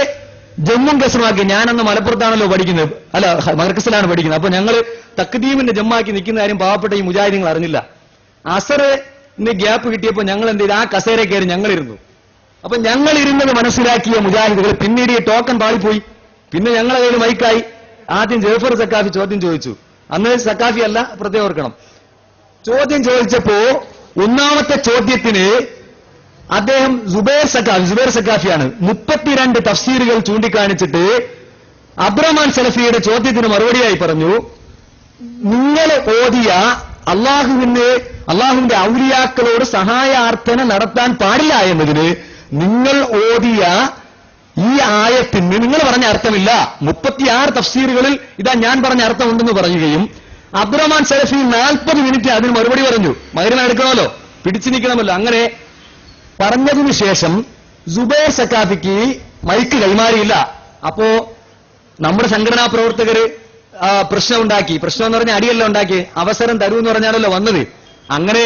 ജമ്മും കസറുമാക്കി. ഞാനന്ന് മലപ്പുറത്താണല്ലോ പഠിക്കുന്നത്, അല്ല മർക്കസിലാണ് പഠിക്കുന്നത്. അപ്പൊ ഞങ്ങൾ തക്ദീമിന്റെ ജമ്മാക്കി നിൽക്കുന്ന കാര്യം പാവപ്പെട്ട ഈ മുജാഹിദീങ്ങൾ അറിഞ്ഞില്ല. അസറിന് ഗ്യാപ്പ് കിട്ടിയപ്പോൾ ഞങ്ങൾ എന്ത് ചെയ്തു, ആ കസേര കയറി ഞങ്ങളിരുന്നു. അപ്പൊ ഞങ്ങൾ ഇരുന്നത് മനസ്സിലാക്കിയ മുജാഹിദുകൾ പിന്നീട് ഈ ടോക്കൺ പാളിപ്പോയി. പിന്നെ ഞങ്ങളെ കയ്യിൽ മൈക്കായി. ആദ്യം ജഫർ സക്കാഫി ചോദ്യം ചോദിച്ചു. അന്ന് സക്കാഫി അല്ല, പ്രത്യേകം ഓർക്കണം. ചോദ്യം ചോദിച്ചപ്പോ ഒന്നാമത്തെ ചോദ്യത്തിന് അദ്ദേഹം സുബൈർ സക്കാഫിയാണ് 32 തഫ്സീറുകൾ ചൂണ്ടിക്കാണിച്ചിട്ട് അബ്ദുറഹ്മാൻ സലഫിയുടെ ചോദ്യത്തിന് മറുപടിയായി പറഞ്ഞു, നിങ്ങൾ ഓതിയ അള്ളാഹുവിന്റെ ഔലിയാക്കളോട് സഹായാർത്ഥന നടത്താൻ പാടില്ല എന്നതിന് നിങ്ങൾ ഓതിയ ഈ ആയത്തിന് നിങ്ങൾ പറഞ്ഞ അർത്ഥമില്ല. 36 തഫ്സീറുകളിൽ ഇതാ ഞാൻ പറഞ്ഞ അർത്ഥമുണ്ടെന്ന് പറയുകയും അബ്ദുറഹ്മാൻ സലഫി 40 മിനിറ്റ് അതിന് മറുപടി പറഞ്ഞു. മഗ്‌രിബ് എടുക്കണമല്ലോ, പിടിച്ചു നിൽക്കണമല്ലോ. അങ്ങനെ പറഞ്ഞതിനു ശേഷം സുബൈർ സക്കാഫിക്ക് മൈക്ക് കൈമാറിയില്ല. അപ്പോ നമ്മുടെ സംഘടനാ പ്രവർത്തകര് പ്രശ്നം എന്ന് പറഞ്ഞാൽ അടിയല്ല ഉണ്ടാക്കി, അവസരം തരൂ എന്ന് പറഞ്ഞാണല്ലോ വന്നത്. അങ്ങനെ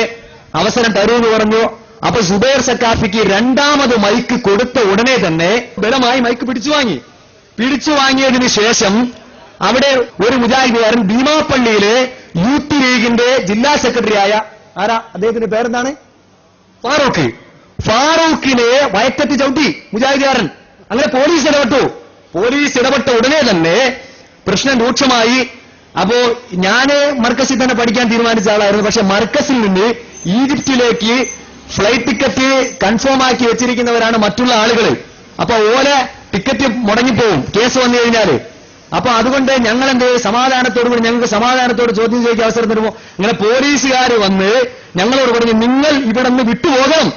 അവസരം തരൂ എന്ന് പറഞ്ഞു. അപ്പൊ സുബൈർ സക്കാഫിക്ക് രണ്ടാമത് മൈക്ക് കൊടുത്ത ഉടനെ തന്നെ ബലമായി മൈക്ക് പിടിച്ചു വാങ്ങിയതിനു ശേഷം അവിടെ ഒരു മുജാഹിദുകാരൻ ഭീമാപ്പള്ളിയിലെ യൂത്ത് ലീഗിന്റെ ജില്ലാ സെക്രട്ടറിയായ അദ്ദേഹത്തിന്റെ പേരെന്താണ്, ഫാറൂഖിനെ വയറ്റത്തി ചവിട്ടി മുജാഹിദുകാരൻ. അങ്ങനെ പോലീസ് ഇടപെട്ട ഉടനെ തന്നെ പ്രശ്നം രൂക്ഷമായി. അപ്പോ ഞാന് മർക്കസിൽ തന്നെ പഠിക്കാൻ തീരുമാനിച്ച ആളായിരുന്നു. പക്ഷെ മർക്കസിൽ നിന്ന് ഈജിപ്തിലേക്ക് ഫ്ലൈറ്റ് ടിക്കറ്റ് കൺഫേം ആക്കി വെച്ചിരിക്കുന്നവരാണ് മറ്റുള്ള ആളുകൾ. അപ്പൊ ടിക്കറ്റ് മുടങ്ങിപ്പോവും കേസ് വന്നു കഴിഞ്ഞാല്. അപ്പൊ അതുകൊണ്ട് ഞങ്ങൾ എന്ത് സമാധാനത്തോടുകൂടി ഞങ്ങൾക്ക് സമാധാനത്തോട് ചോദ്യം ചോദിക്കാൻ അവസരം തരുമോ? അങ്ങനെ പോലീസുകാർ വന്ന് ഞങ്ങളോട് പറഞ്ഞു, നിങ്ങൾ ഇവിടെ നിന്ന് വിട്ടുപോകണം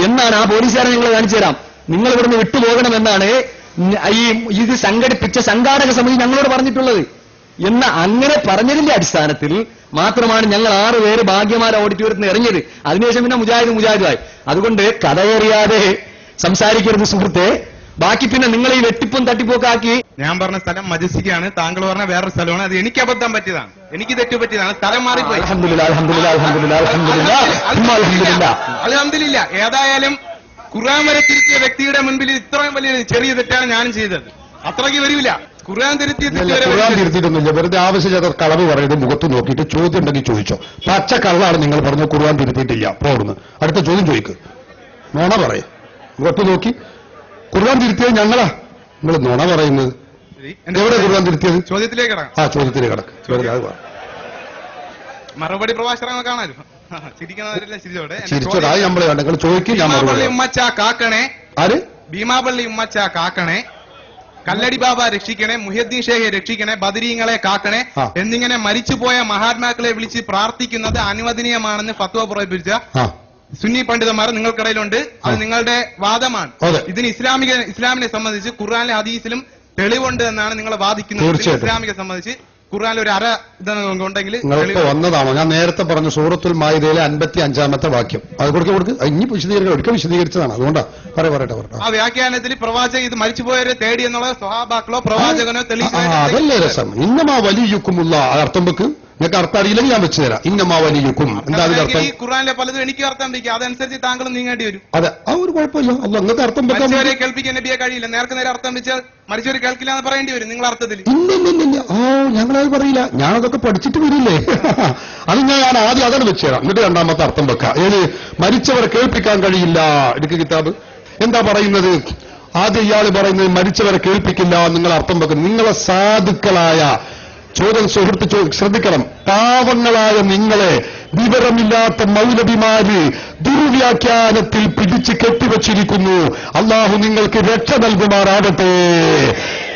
എന്നാണ്. ആ പോലീസുകാരെ നിങ്ങൾ കാണിച്ചു തരാം. നിങ്ങൾ ഇവിടെ നിന്ന് വിട്ടുപോകണം എന്നാണ് ഇത് സംഘടിപ്പിച്ച സംഘാടക സമിതി ഞങ്ങളോട് പറഞ്ഞിട്ടുള്ളത്. അങ്ങനെ പറഞ്ഞതിന്റെ അടിസ്ഥാനത്തിൽ മാത്രമാണ് ഞങ്ങൾ 6 പേര് ഭാഗ്യമാല ഓഡിറ്റോറിയത്തിൽ നിന്ന് ഇറങ്ങിയത്. അതിനുശേഷം പിന്നെ മുജാഹിദായി. അതുകൊണ്ട് കഥയേറിയാതെ സംസാരിക്കരുത് സുഹൃത്തെ. ബാക്കി പിന്നെ നിങ്ങൾ ഈ വെട്ടിപ്പും തട്ടിപ്പൊക്കെ ആക്കി. ഞാൻ പറഞ്ഞ സ്ഥലം മജസ്റ്റിക്കാണ്, താങ്കൾ പറഞ്ഞ വേറൊരു സ്ഥലമാണ്. അത് എനിക്ക് അബദ്ധം പറ്റിയതാണ്, എനിക്ക് തെറ്റുപറ്റിയതാണ്. സ്ഥലം മാറിപ്പോയി. അൽഹംദുലില്ലാ. ഏതായാലും ഖുർആൻ വരെ തിരുത്തിയ വ്യക്തിയുടെ മുൻപിൽ ഇത്രയും വലിയ ചെറിയ തെറ്റാണ് ഞാനും ചെയ്തത്. അത്രയ്ക്ക് വരില്ല. ഖുർആൻ തിരുത്തിയിട്ടൊന്നുമില്ല. വെറുതെ ആവശ്യമില്ലാത്ത കളവ് പറയുന്നത് മുഖത്ത് നോക്കിയിട്ട് ചോദ്യം ഉണ്ടെങ്കിൽ ചോദിച്ചോ. പച്ച കള്ളാണ് നിങ്ങൾ പറഞ്ഞു, ഖുർആൻ തിരുത്തിയിട്ടില്ല. പോകുന്നു അടുത്ത ചോദ്യം ചോദിക്ക്. നോണ പറയേ, മുഖത്ത് നോക്കി. ഖുർആൻ തിരുത്തിയത് ഞങ്ങളാ, നിങ്ങൾ നോണ പറയുന്നത്. എവിടെ ഖുർആൻ തിരുത്തിയത്? ചോദ്യത്തിലേക്ക് കിടക്കാം. ചോദ്യത്തിലേക്ക് കിടക്കാം. മറുപടി പ്രഭാഷണം കാണാമല്ലോ. ചിരിച്ചോടാ നമ്മളെ നിങ്ങൾ ചോദിക്കും. ഉമ്മച്ച കാക്കണേ, ഭീമാപള്ളി ഉമ്മച്ച കാക്കണേ, കല്ലടി ബാബ രക്ഷിക്കണേ, മുഹ്യദ്ദീൻ ഷേഖെ രക്ഷിക്കണേ, ബദരീങ്ങളെ കാക്കണേ എന്നിങ്ങനെ മരിച്ചുപോയ മഹാത്മാക്കളെ വിളിച്ച് പ്രാർത്ഥിക്കുന്നത് അനുവദനീയമാണെന്ന് ഫത്വ പുറപ്പെടുവിച്ച സുന്നി പണ്ഡിതന്മാർ നിങ്ങൾക്കിടയിലുണ്ട്. അത് നിങ്ങളുടെ വാദമാണ്. ഇതിന് ഇസ്ലാമിനെ സംബന്ധിച്ച് ഖുർആനിലെ ഹദീസിലും തെളിവുണ്ട് എന്നാണ് നിങ്ങൾ വാദിക്കുന്നത്. ഇസ്ലാമിനെ സംബന്ധിച്ച് ഖുർആനിൽ ഒരു ഇതുണ്ടെങ്കിൽ വന്നതാണോ? ഞാൻ നേരത്തെ പറഞ്ഞു സൂറത്തുൽ മാഇദയിലെ 55-ാമത്തെ വാക്യം. അത് കൊടുക്കുക. ഇനി വിശദീകരിച്ചതാണ്. അതുകൊണ്ടാ പറയട്ടെ. ആ വ്യാഖ്യാനത്തിൽ പ്രവാചകൻ ഇത് മരിച്ചുപോയവരെ തേടി എന്നുള്ള സ്വഹാബാക്കളോ പ്രവാചകനോ തെളിയിച്ചു. അതല്ലേ രസം. ഇന്നമാ വലിയുക്കുമുള്ള അർത്ഥം വെക്ക്. നിങ്ങൾക്ക് അർത്ഥം അറിയില്ലെങ്കിൽ ഞാൻ വെച്ച് തരാം. ഇന്നമാ വലിയുക്കും എന്താ അതിനർത്ഥം? ഈ ഖുർആനിലെ പലതും എനിക്ക് അർത്ഥം വയ്ക്കുക, അതനുസരിച്ച് താങ്കളും നീങ്ങേണ്ടി വരും. അതെ, ആ ഒരു കുഴപ്പമില്ല. അല്ല നിങ്ങൾക്ക് അർത്ഥം മരിച്ചവരെ കേൾപ്പിക്കാൻ നബിയെ കഴിയില്ല. നേരെ അർത്ഥം വെച്ചാൽ മരിച്ചവരെ കേൾക്കില്ല എന്ന് പറയേണ്ടി വരും നിങ്ങൾ അർത്ഥത്തിൽ. ഇല്ല. ഞങ്ങളത് പറയില്ല. ഞാനതൊക്കെ പഠിച്ചിട്ട് വരില്ലേ. അത് ഞാൻ ആദ്യം അതാണ് വെച്ച് തരാം. എന്നിട്ട് രണ്ടാമത്തെ അർത്ഥം വെക്കാം. ഏത്? മരിച്ചവരെ കേൾപ്പിക്കാൻ കഴിയില്ല. എടുക്ക് കിതാബ്. എന്താ പറയുന്നത്? ആദ്യം ഇയാൾ പറയുന്നത് മരിച്ചവരെ കേൾപ്പിക്കില്ല. നിങ്ങൾ അർത്ഥം വെക്കും. നിങ്ങളെ സാധുക്കളായ സുഹൃത്ത് ശ്രദ്ധിക്കണം. പാവങ്ങളായ നിങ്ങളെ വിവരമില്ലാത്ത മൗലവിമാര് ദുർവ്യാഖ്യാനത്തിൽ പിടിച്ച് കെട്ടിവച്ചിരിക്കുന്നു. അള്ളാഹു നിങ്ങൾക്ക് രക്ഷ നൽകുമാറാകട്ടെ.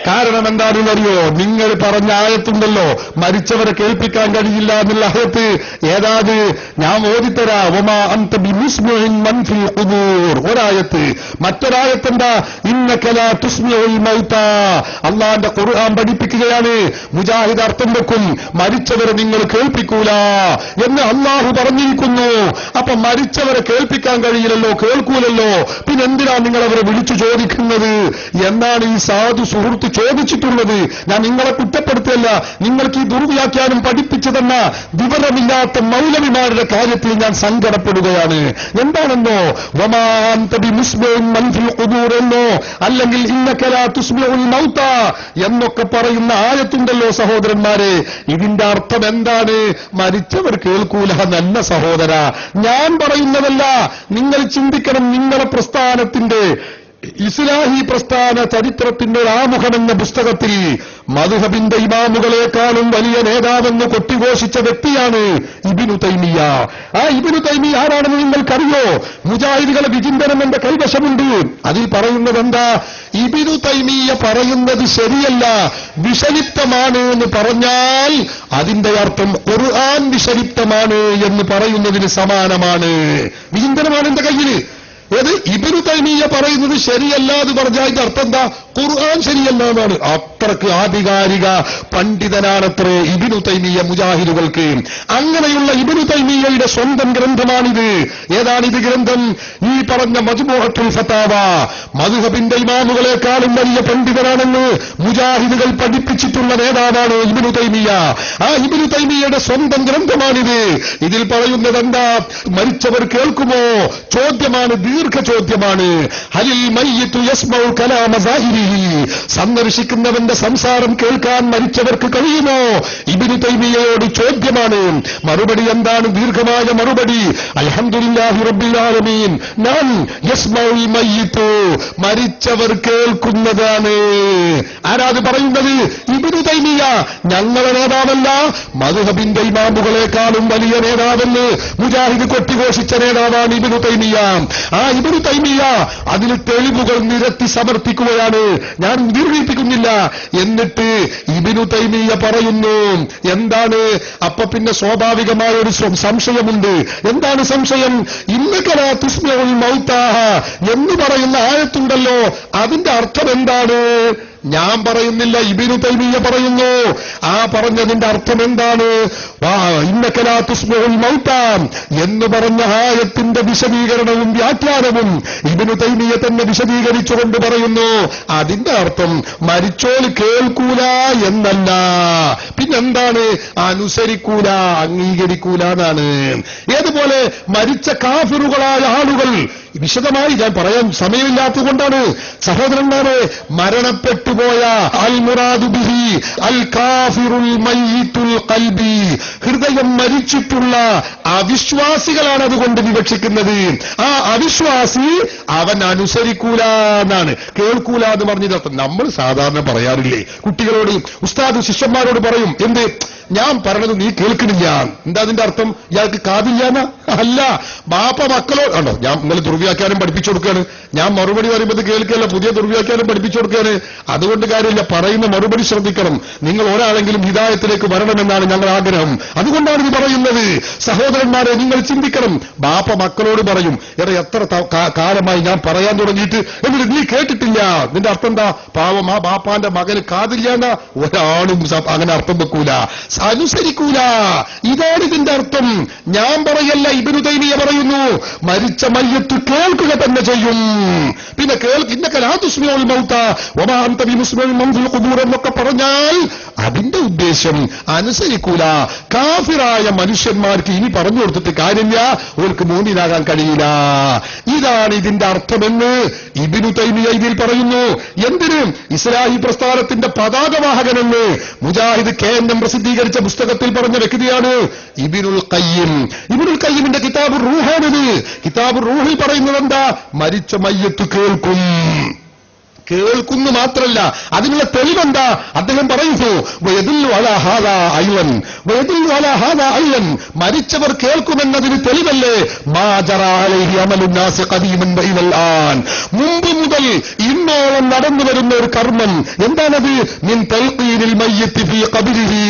കാരണം എന്താണെന്നറിയോ? നിങ്ങൾ പറഞ്ഞ ആയത്തുണ്ടല്ലോ, മരിച്ചവരെ കേൾപ്പിക്കാൻ കഴിയില്ല എന്നുള്ള ആയത്ത്. ഏതാത്? ഞാൻ ഓതിത്തരാ. വമാ അൻത ബിമുസ്മിഇൻ മൻ ഫിൽ ഖുബൂർ ഒരായത്ത്. മറ്റൊരായത്തെന്താ? ഇന്നക ലാ തുസ്മിഉൽ മൗതാ. അല്ലാഹുവിന്റെ ഖുർആൻ പഠിപ്പിക്കുകയാണ്. മുജാഹിദ് അർത്ഥം വെക്കും, മരിച്ചവരെ നിങ്ങൾ കേൾപ്പിക്കൂല എന്ന് അള്ളാഹു പറഞ്ഞിരിക്കുന്നു. അപ്പൊ മരിച്ചവരെ കേൾപ്പിക്കാൻ കഴിയില്ലല്ലോ, കേൾക്കൂലല്ലോ, പിന്നെന്തിനാ നിങ്ങൾ അവരെ വിളിച്ചു ചോദിക്കുന്നത് എന്നാണ് ഈ സാധു സുഹൃത്ത് ചോദിച്ചിട്ടുള്ളത്. ഞാൻ നിങ്ങളെ കുറ്റപ്പെടുത്തിയല്ല, നിങ്ങൾക്ക് ഈ ദുർവ്യാഖ്യാനം പഠിപ്പിച്ചു തന്ന വിവരമില്ലാത്ത മൗലവിമാരുടെ കാര്യത്തിൽ ഞാൻ സങ്കടപ്പെടുകയാണ്. എന്താണെന്നോ, വമാൻ തബി മുസ്ലിം മൻഫിൽ ഖുബൂർ എന്നോ അല്ലെങ്കിൽ ഇന്നക ലാ തുസ്മിഉൽ മൗത എന്നൊക്കെ പറയുന്ന ആയത്തുണ്ടല്ലോ സഹോദരന്മാരെ. ഇതിന്റെ അർത്ഥം എന്താണ്? മരിച്ചവർ കേൾക്കൂല നല്ല സഹോദര. ഞാൻ പറയുന്നതല്ല, നിങ്ങൾ ചിന്തിക്കണം. നിങ്ങളുടെ പ്രസ്ഥാനത്തിന്റെ ഇസ്ലാഹി പ്രസ്ഥാന ചരിത്രത്തിന്റെ ആമുഖം എന്ന പുസ്തകത്തിൽ മദ്ഹബിന്റെ ഇമാമുകളെക്കാളും വലിയ നേതാവെന്ന് കൊട്ടിഘോഷിച്ച വ്യക്തിയാണ് ഇബ്നു തൈമിയ. ആ ഇബ്നു തൈമിയ ആരാണെന്ന് നിങ്ങൾക്കറിയോ? മുജാഹിദുകളെ വിചിന്തനം എന്റെ കൈവശമുണ്ട്. അതിൽ പറയുന്നത് എന്താ? ഇബ്നു തൈമിയ പറയുന്നത് ശരിയല്ല, വിഷലിപ്തമാണ് എന്ന് പറഞ്ഞാൽ അതിന്റെ അർത്ഥം ഖുർആൻ വിഷലിപ്തമാണ് എന്ന് പറയുന്നതിന് സമാനമാണ്. വിചിന്തനമാണ് എന്റെ കയ്യിൽ. ഏത്? ഇബ്നു തൈമിയ പറയുന്നത് ശരിയല്ല എന്ന് പറഞ്ഞാൽ അതിന്റെ അർത്ഥം എന്താ? ഖുർആൻ ശരിയല്ല എന്നാണ്. അത്രക്ക് ആധികാരിക പണ്ഡിതനാണത്രേ ഇബ്നു തൈമിയ മുജാഹിദുകൾക്ക്. അങ്ങനെയുള്ള ഇബ്നു തൈമിയയുടെ സ്വന്തം ഗ്രന്ഥമാണിത്. ഏതാണിത് ഗ്രന്ഥം? ഈ പറഞ്ഞ മജ്മൂഅത്തുൽ ഫതാവ. മദ്ഹബിന്റെ ഇമാമുകളെക്കാളും വലിയ പണ്ഡിതനാണെന്ന് മുജാഹിദുകൾ പഠിപ്പിച്ചിട്ടുള്ള നേതാവാണ് ഇബ്നു തൈമിയ. ആ ഇബ്നു തൈമിയയുടെ സ്വന്തം ഗ്രന്ഥമാണിത്. ഇതിൽ പറയുന്നത് എന്താ? മരിച്ചവർ കേൾക്കുമോ? ചോദ്യമാണ്, ദീർഘചോദ്യമാണ്. ഹലിൽ മയ്യിത്തു യസ്മഉ കലാമ സാഹിരിഹി. സന്ദർശിക്കുന്നവന്റെ സംസാരം കേൾക്കാൻ മരിച്ചവർക്ക് കഴിയുമോ? ഇബ്നു തൈമിയയോട് ചോദ്യമാണ്. മറുപടി എന്താണ്? ദീർഘമായ മറുപടി. അൽഹംദുലില്ലാഹി റബ്ബിൽ ആലമീൻ. നാം യസ്മഉൽ മയ്യിത്തു, മരിച്ചവർ കേൾക്കുന്നതാണ്. ആരാത് പറയുന്നത്? ഇബ്നു തൈമിയ. ഞങ്ങളെ നേതാവല്ല, മദ്ഹബിന്റെ ഇമാമുകളെക്കാളും വലിയ നേതാവെന്ന് മുജാഹിദ് കൊട്ടിഘോഷിച്ച നേതാവാണ് ഇബ്നു തൈമിയ. ആ ഇബ്നു തൈമിയ അതിന് തെളിവുകൾ നിരത്തി സമർപ്പിക്കുകയാണ്. ഞാൻ ദീർഘിപ്പിക്കുന്നില്ല. എന്നിട്ട് ഇബ്നു തൈമിയ പറയുന്നു എന്താണ്? അപ്പൊ പിന്നെ സ്വാഭാവികമായ ഒരു സംശയമുണ്ട്. എന്താണ് സംശയം? ഇന്നക ലാ തുസ്മിഉൽ മൗത എന്ന് പറയുന്ന ആയത്തുണ്ടല്ലോ, അതിന്റെ അർത്ഥം എന്താണ്? ഞാൻ പറയുന്നില്ല, ഇബ്നു തൈമിയ പറയുന്നു. ആ പറഞ്ഞതിന്റെ അർത്ഥം എന്താണ്? ഇന്നക ലാ തുസ്മിഉൽ മൗത എന്ന് പറഞ്ഞ ആയത്തിന്റെ വിശദീകരണവും വ്യാഖ്യാനവും ഇബ്നു തൈമിയ തന്നെ വിശദീകരിച്ചുകൊണ്ട് പറയുന്നു. അതിന്റെ അർത്ഥം മരിച്ചോല് കേൾക്കൂല എന്നല്ല, പിന്നെന്താണ്? അനുസരിക്കൂല, അംഗീകരിക്കൂല എന്നാണ്. ഏതുപോലെ മരിച്ച കാഫിറുകളായ ആളുകൾ, വിശദമായി ഞാൻ പറയാൻ സമയമില്ലാത്തതുകൊണ്ടാണ് സഹോദരന്മാരെ, മരണപ്പെട്ടുപോയ അൽ മുറാദു ബിഹി അൽ കാഫിറുൽ മയ്യിത്തുൽ ഖൽബി, ഹൃദയം മരിച്ചിട്ടുള്ള അവിശ്വാസികളാണ് അതുകൊണ്ട് വിവക്ഷിക്കുന്നത്. ആ അവിശ്വാസി അവൻ അനുസരിക്കൂല എന്നാണ്, കേൾക്കൂല എന്ന് പറഞ്ഞത്. നമ്മൾ സാധാരണ പറയാറില്ലേ കുട്ടികളോട്, ഉസ്താദ് ശിഷ്യന്മാരോട് പറയും, എന്ത് ഞാൻ പറഞ്ഞത് നീ കേൾക്കണില്ല. എന്താ അതിന്റെ അർത്ഥം? ഇയാൾക്ക് കാതില്ലാന്ന അല്ല. ബാപ്പ മക്കളോട് ആണോ, ഞാൻ നിങ്ങൾ ദുർവ്യാഖ്യാനം പഠിപ്പിച്ചു കൊടുക്കുകയാണ്, ഞാൻ മറുപടി പറയുമ്പോൾ കേൾക്കുകയല്ല, പുതിയ ദുർവ്യാഖ്യാനം പഠിപ്പിച്ചു കൊടുക്കുകയാണ്. അതുകൊണ്ട് കാര്യമില്ല, പറയുന്ന മറുപടി ശ്രദ്ധിക്കണം. നിങ്ങൾ ഒരാളെങ്കിലും ഹിദായത്തിലേക്ക് വരണമെന്നാണ് ഞങ്ങളുടെ ആഗ്രഹം. അതുകൊണ്ടാണ് ഇത് പറയുന്നത്. സഹോദരന്മാരെ, നിങ്ങൾ ചിന്തിക്കണം. ബാപ്പ മക്കളോട് പറയും, എത്ര കാലമായി ഞാൻ പറയാൻ തുടങ്ങിയിട്ട്, എന്നിട്ട് നീ കേട്ടിട്ടില്ല. നിന്റെ അർത്ഥം എന്താ? പാവം ആ ബാപ്പാന്റെ മകന് കാതില്ലാന്ന ഒരാളും അങ്ങനെ അർത്ഥം വെക്കൂല, അനുസരിക്കൂല. ഇതാണ് ഇതിന്റെ അർത്ഥം. ഞാൻ പറയല്ല, ഇബ്നു തൈമിയ പറയുന്നു. മരിച്ച മയ്യത്ത് കേൾക്കുക തന്നെ ചെയ്യും. പിന്നെ ഇന്നക ലാ തുസ്മിഉൽ മൗത വമാ അൻത ബിമുസ്മിഇൻ മൻ ഫിൽ ഖുബൂർ എന്നൊക്കെ പറഞ്ഞാൽ അതിന്റെ ഉദ്ദേശം അനുസരിക്കൂല. കാഫിറായ മനുഷ്യന്മാർക്ക് ഇനി പറഞ്ഞു കൊടുത്തിട്ട് കാര്യമില്ല, അവർക്ക് മൂന്നിനാകാൻ കഴിയില്ല. ഇതാണ് ഇതിന്റെ അർത്ഥമെന്ന് ഇബ്നു തൈമിയ ഇതിൽ പറയുന്നു. എന്തിന്? ഇസ്ലാഹി പ്രസ്ഥാനത്തിന്റെ പതാകവാഹകനെന്ന് മുജാഹിദ് കേന്ദ്രം പ്രസിദ്ധീകരിച്ച പുസ്തകത്തിൽ പറഞ്ഞ വ്യക്തിയാണ് ഇബ്നുൽ ഖയ്യിം. ഇബ്നുൽ ഖയ്യിമിന്റെ കിതാബുർ റൂഹാണിത്. കിതാബുർ റൂഹിൽ പറയുന്നത് എന്താ? മരിച്ച മയ്യത്ത് കേൾക്കും. കേൾക്കുന്നു മാത്രല്ല, അതിനുള്ള തെളിവെന്താ? അദ്ദേഹം പറയുന്നു, മരിച്ചവർ കേൾക്കുമെന്നതിന് തെളിവല്ലേ മുമ്പ് മുതൽ ഇന്നോളം നടന്നു വരുന്ന ഒരു കർമ്മം. എന്താണത്? മിൻ തൽഖീനിൽ മയ്യിത്തി ഫീ ഖബരിഹി,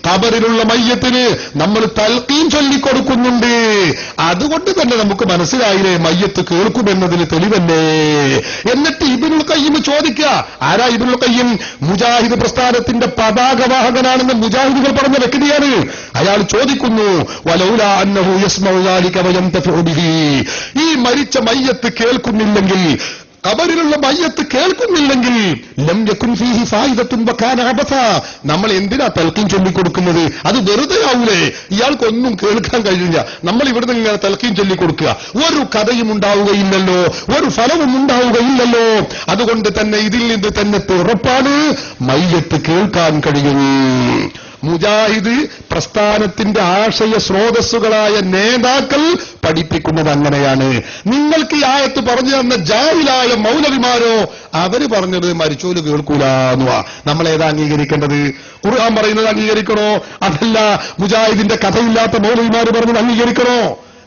ഖബറിലുള്ള മയ്യത്തിന് നമ്മൾ തൽഖീൻ ചൊല്ലിക്കൊടുക്കുന്നുണ്ട്. അതുകൊണ്ട് തന്നെ നമുക്ക് മനസ്സിലായില്ലേ മയ്യത്ത് കേൾക്കുമെന്നതിന് തെളിവല്ലേ. എന്നിട്ട് ഇബ്നുൽ ഖയ്യിം ചോദിക്കുക, ആരാ ഇബ്നുൽ ഖയ്യിം? മുജാഹിദ് പ്രസ്ഥാനത്തിന്റെ പതാകവാഹകനാണെന്ന് മുജാഹിദുകൾ പറഞ്ഞ വ്യക്തിയാണ്. അയാൾ ചോദിക്കുന്നു, വലൗലാ അന്നഹു യസ്മഉ ദാലിക വയന്തഫഉ ബിഹി, ഈ മരിച്ച മയ്യത്ത് കേൾക്കുന്നില്ലെങ്കിൽ ഖബറിലുള്ള മയ്യത്ത് കേൾക്കുന്നില്ലെങ്കിൽ ലം യകുൻ ഫീഹി ഫായിദത്തുൻ വകാന അബസ. നമ്മൾ എന്തിനാ തൽഖീൻ ചൊല്ലിക്കൊടുക്കുന്നത്? അത് വെറുതെ ആവൂലേ? ഇയാൾക്കൊന്നും കേൾക്കാൻ കഴിയില്ല. നമ്മൾ ഇവിടുന്ന് ഇങ്ങനെ തൽഖീൻ ചൊല്ലിക്കൊടുക്കുക, ഒരു കഥയും ഉണ്ടാവുകയില്ലല്ലോ, ഒരു ഫലവും ഉണ്ടാവുകയില്ലല്ലോ. അതുകൊണ്ട് തന്നെ ഇതിൽ നിന്ന് തന്നെ ഉറപ്പാണ് മയ്യത്ത് കേൾക്കാൻ കഴിയും. മുജാഹിദ് പ്രസ്ഥാനത്തിന്റെ ആശയ സ്രോതസ്സുകളായ നേതാക്കൾ പഠിപ്പിക്കുന്നത് അങ്ങനെയാണ്. നിങ്ങൾക്ക് ഈ ആയത്ത് പറഞ്ഞു തന്ന ജാഹിലായ മൗലവിമാരോ അവര് പറഞ്ഞത് മരിച്ചോല് കേൾക്കൂലെന്നുവാ. നമ്മളേതാ അംഗീകരിക്കേണ്ടത്? ഖുർആൻ പറയുന്നത് അംഗീകരിക്കണോ, അതല്ല മുജാഹിദിന്റെ കഥയില്ലാത്ത മൗലവിമാര് പറഞ്ഞത് അംഗീകരിക്കണോ?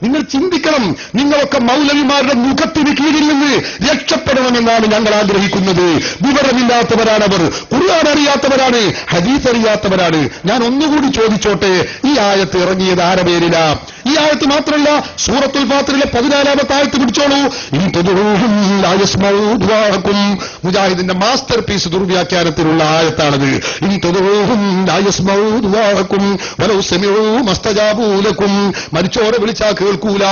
നിങ്ങൾ ചിന്തിക്കണം. നിങ്ങളൊക്കെ മൗലവിമാരുടെ മുഖത്തിന് കീഴിൽ നിന്ന് രക്ഷപ്പെടണമെന്നാണ് ഞങ്ങൾ ആഗ്രഹിക്കുന്നത്. വിവരമില്ലാത്തവരാണവർ, ഖുർആൻ അറിയാത്തവരാണ്, ഹദീസ് അറിയാത്തവരാണ്. ഞാൻ ഒന്നുകൂടി ചോദിച്ചോട്ടെ, ഈ ആയത്ത് ഇറങ്ങിയത് ആരുടെ പേരില? ഈ ആയത്ത് മാത്രമല്ല, സൂറത്തുൽ ഫാത്തിറിലെ 14-ാമത്തെ ആയത്ത് പിടിച്ചോളൂ. മുജാഹിദിന്റെ മാസ്റ്റർ പീസ് ദുർവ്യാഖ്യാനത്തിലുള്ള ആയത്താണത്. മരിച്ചോരെ വിളിച്ചാ കേൾക്കൂല.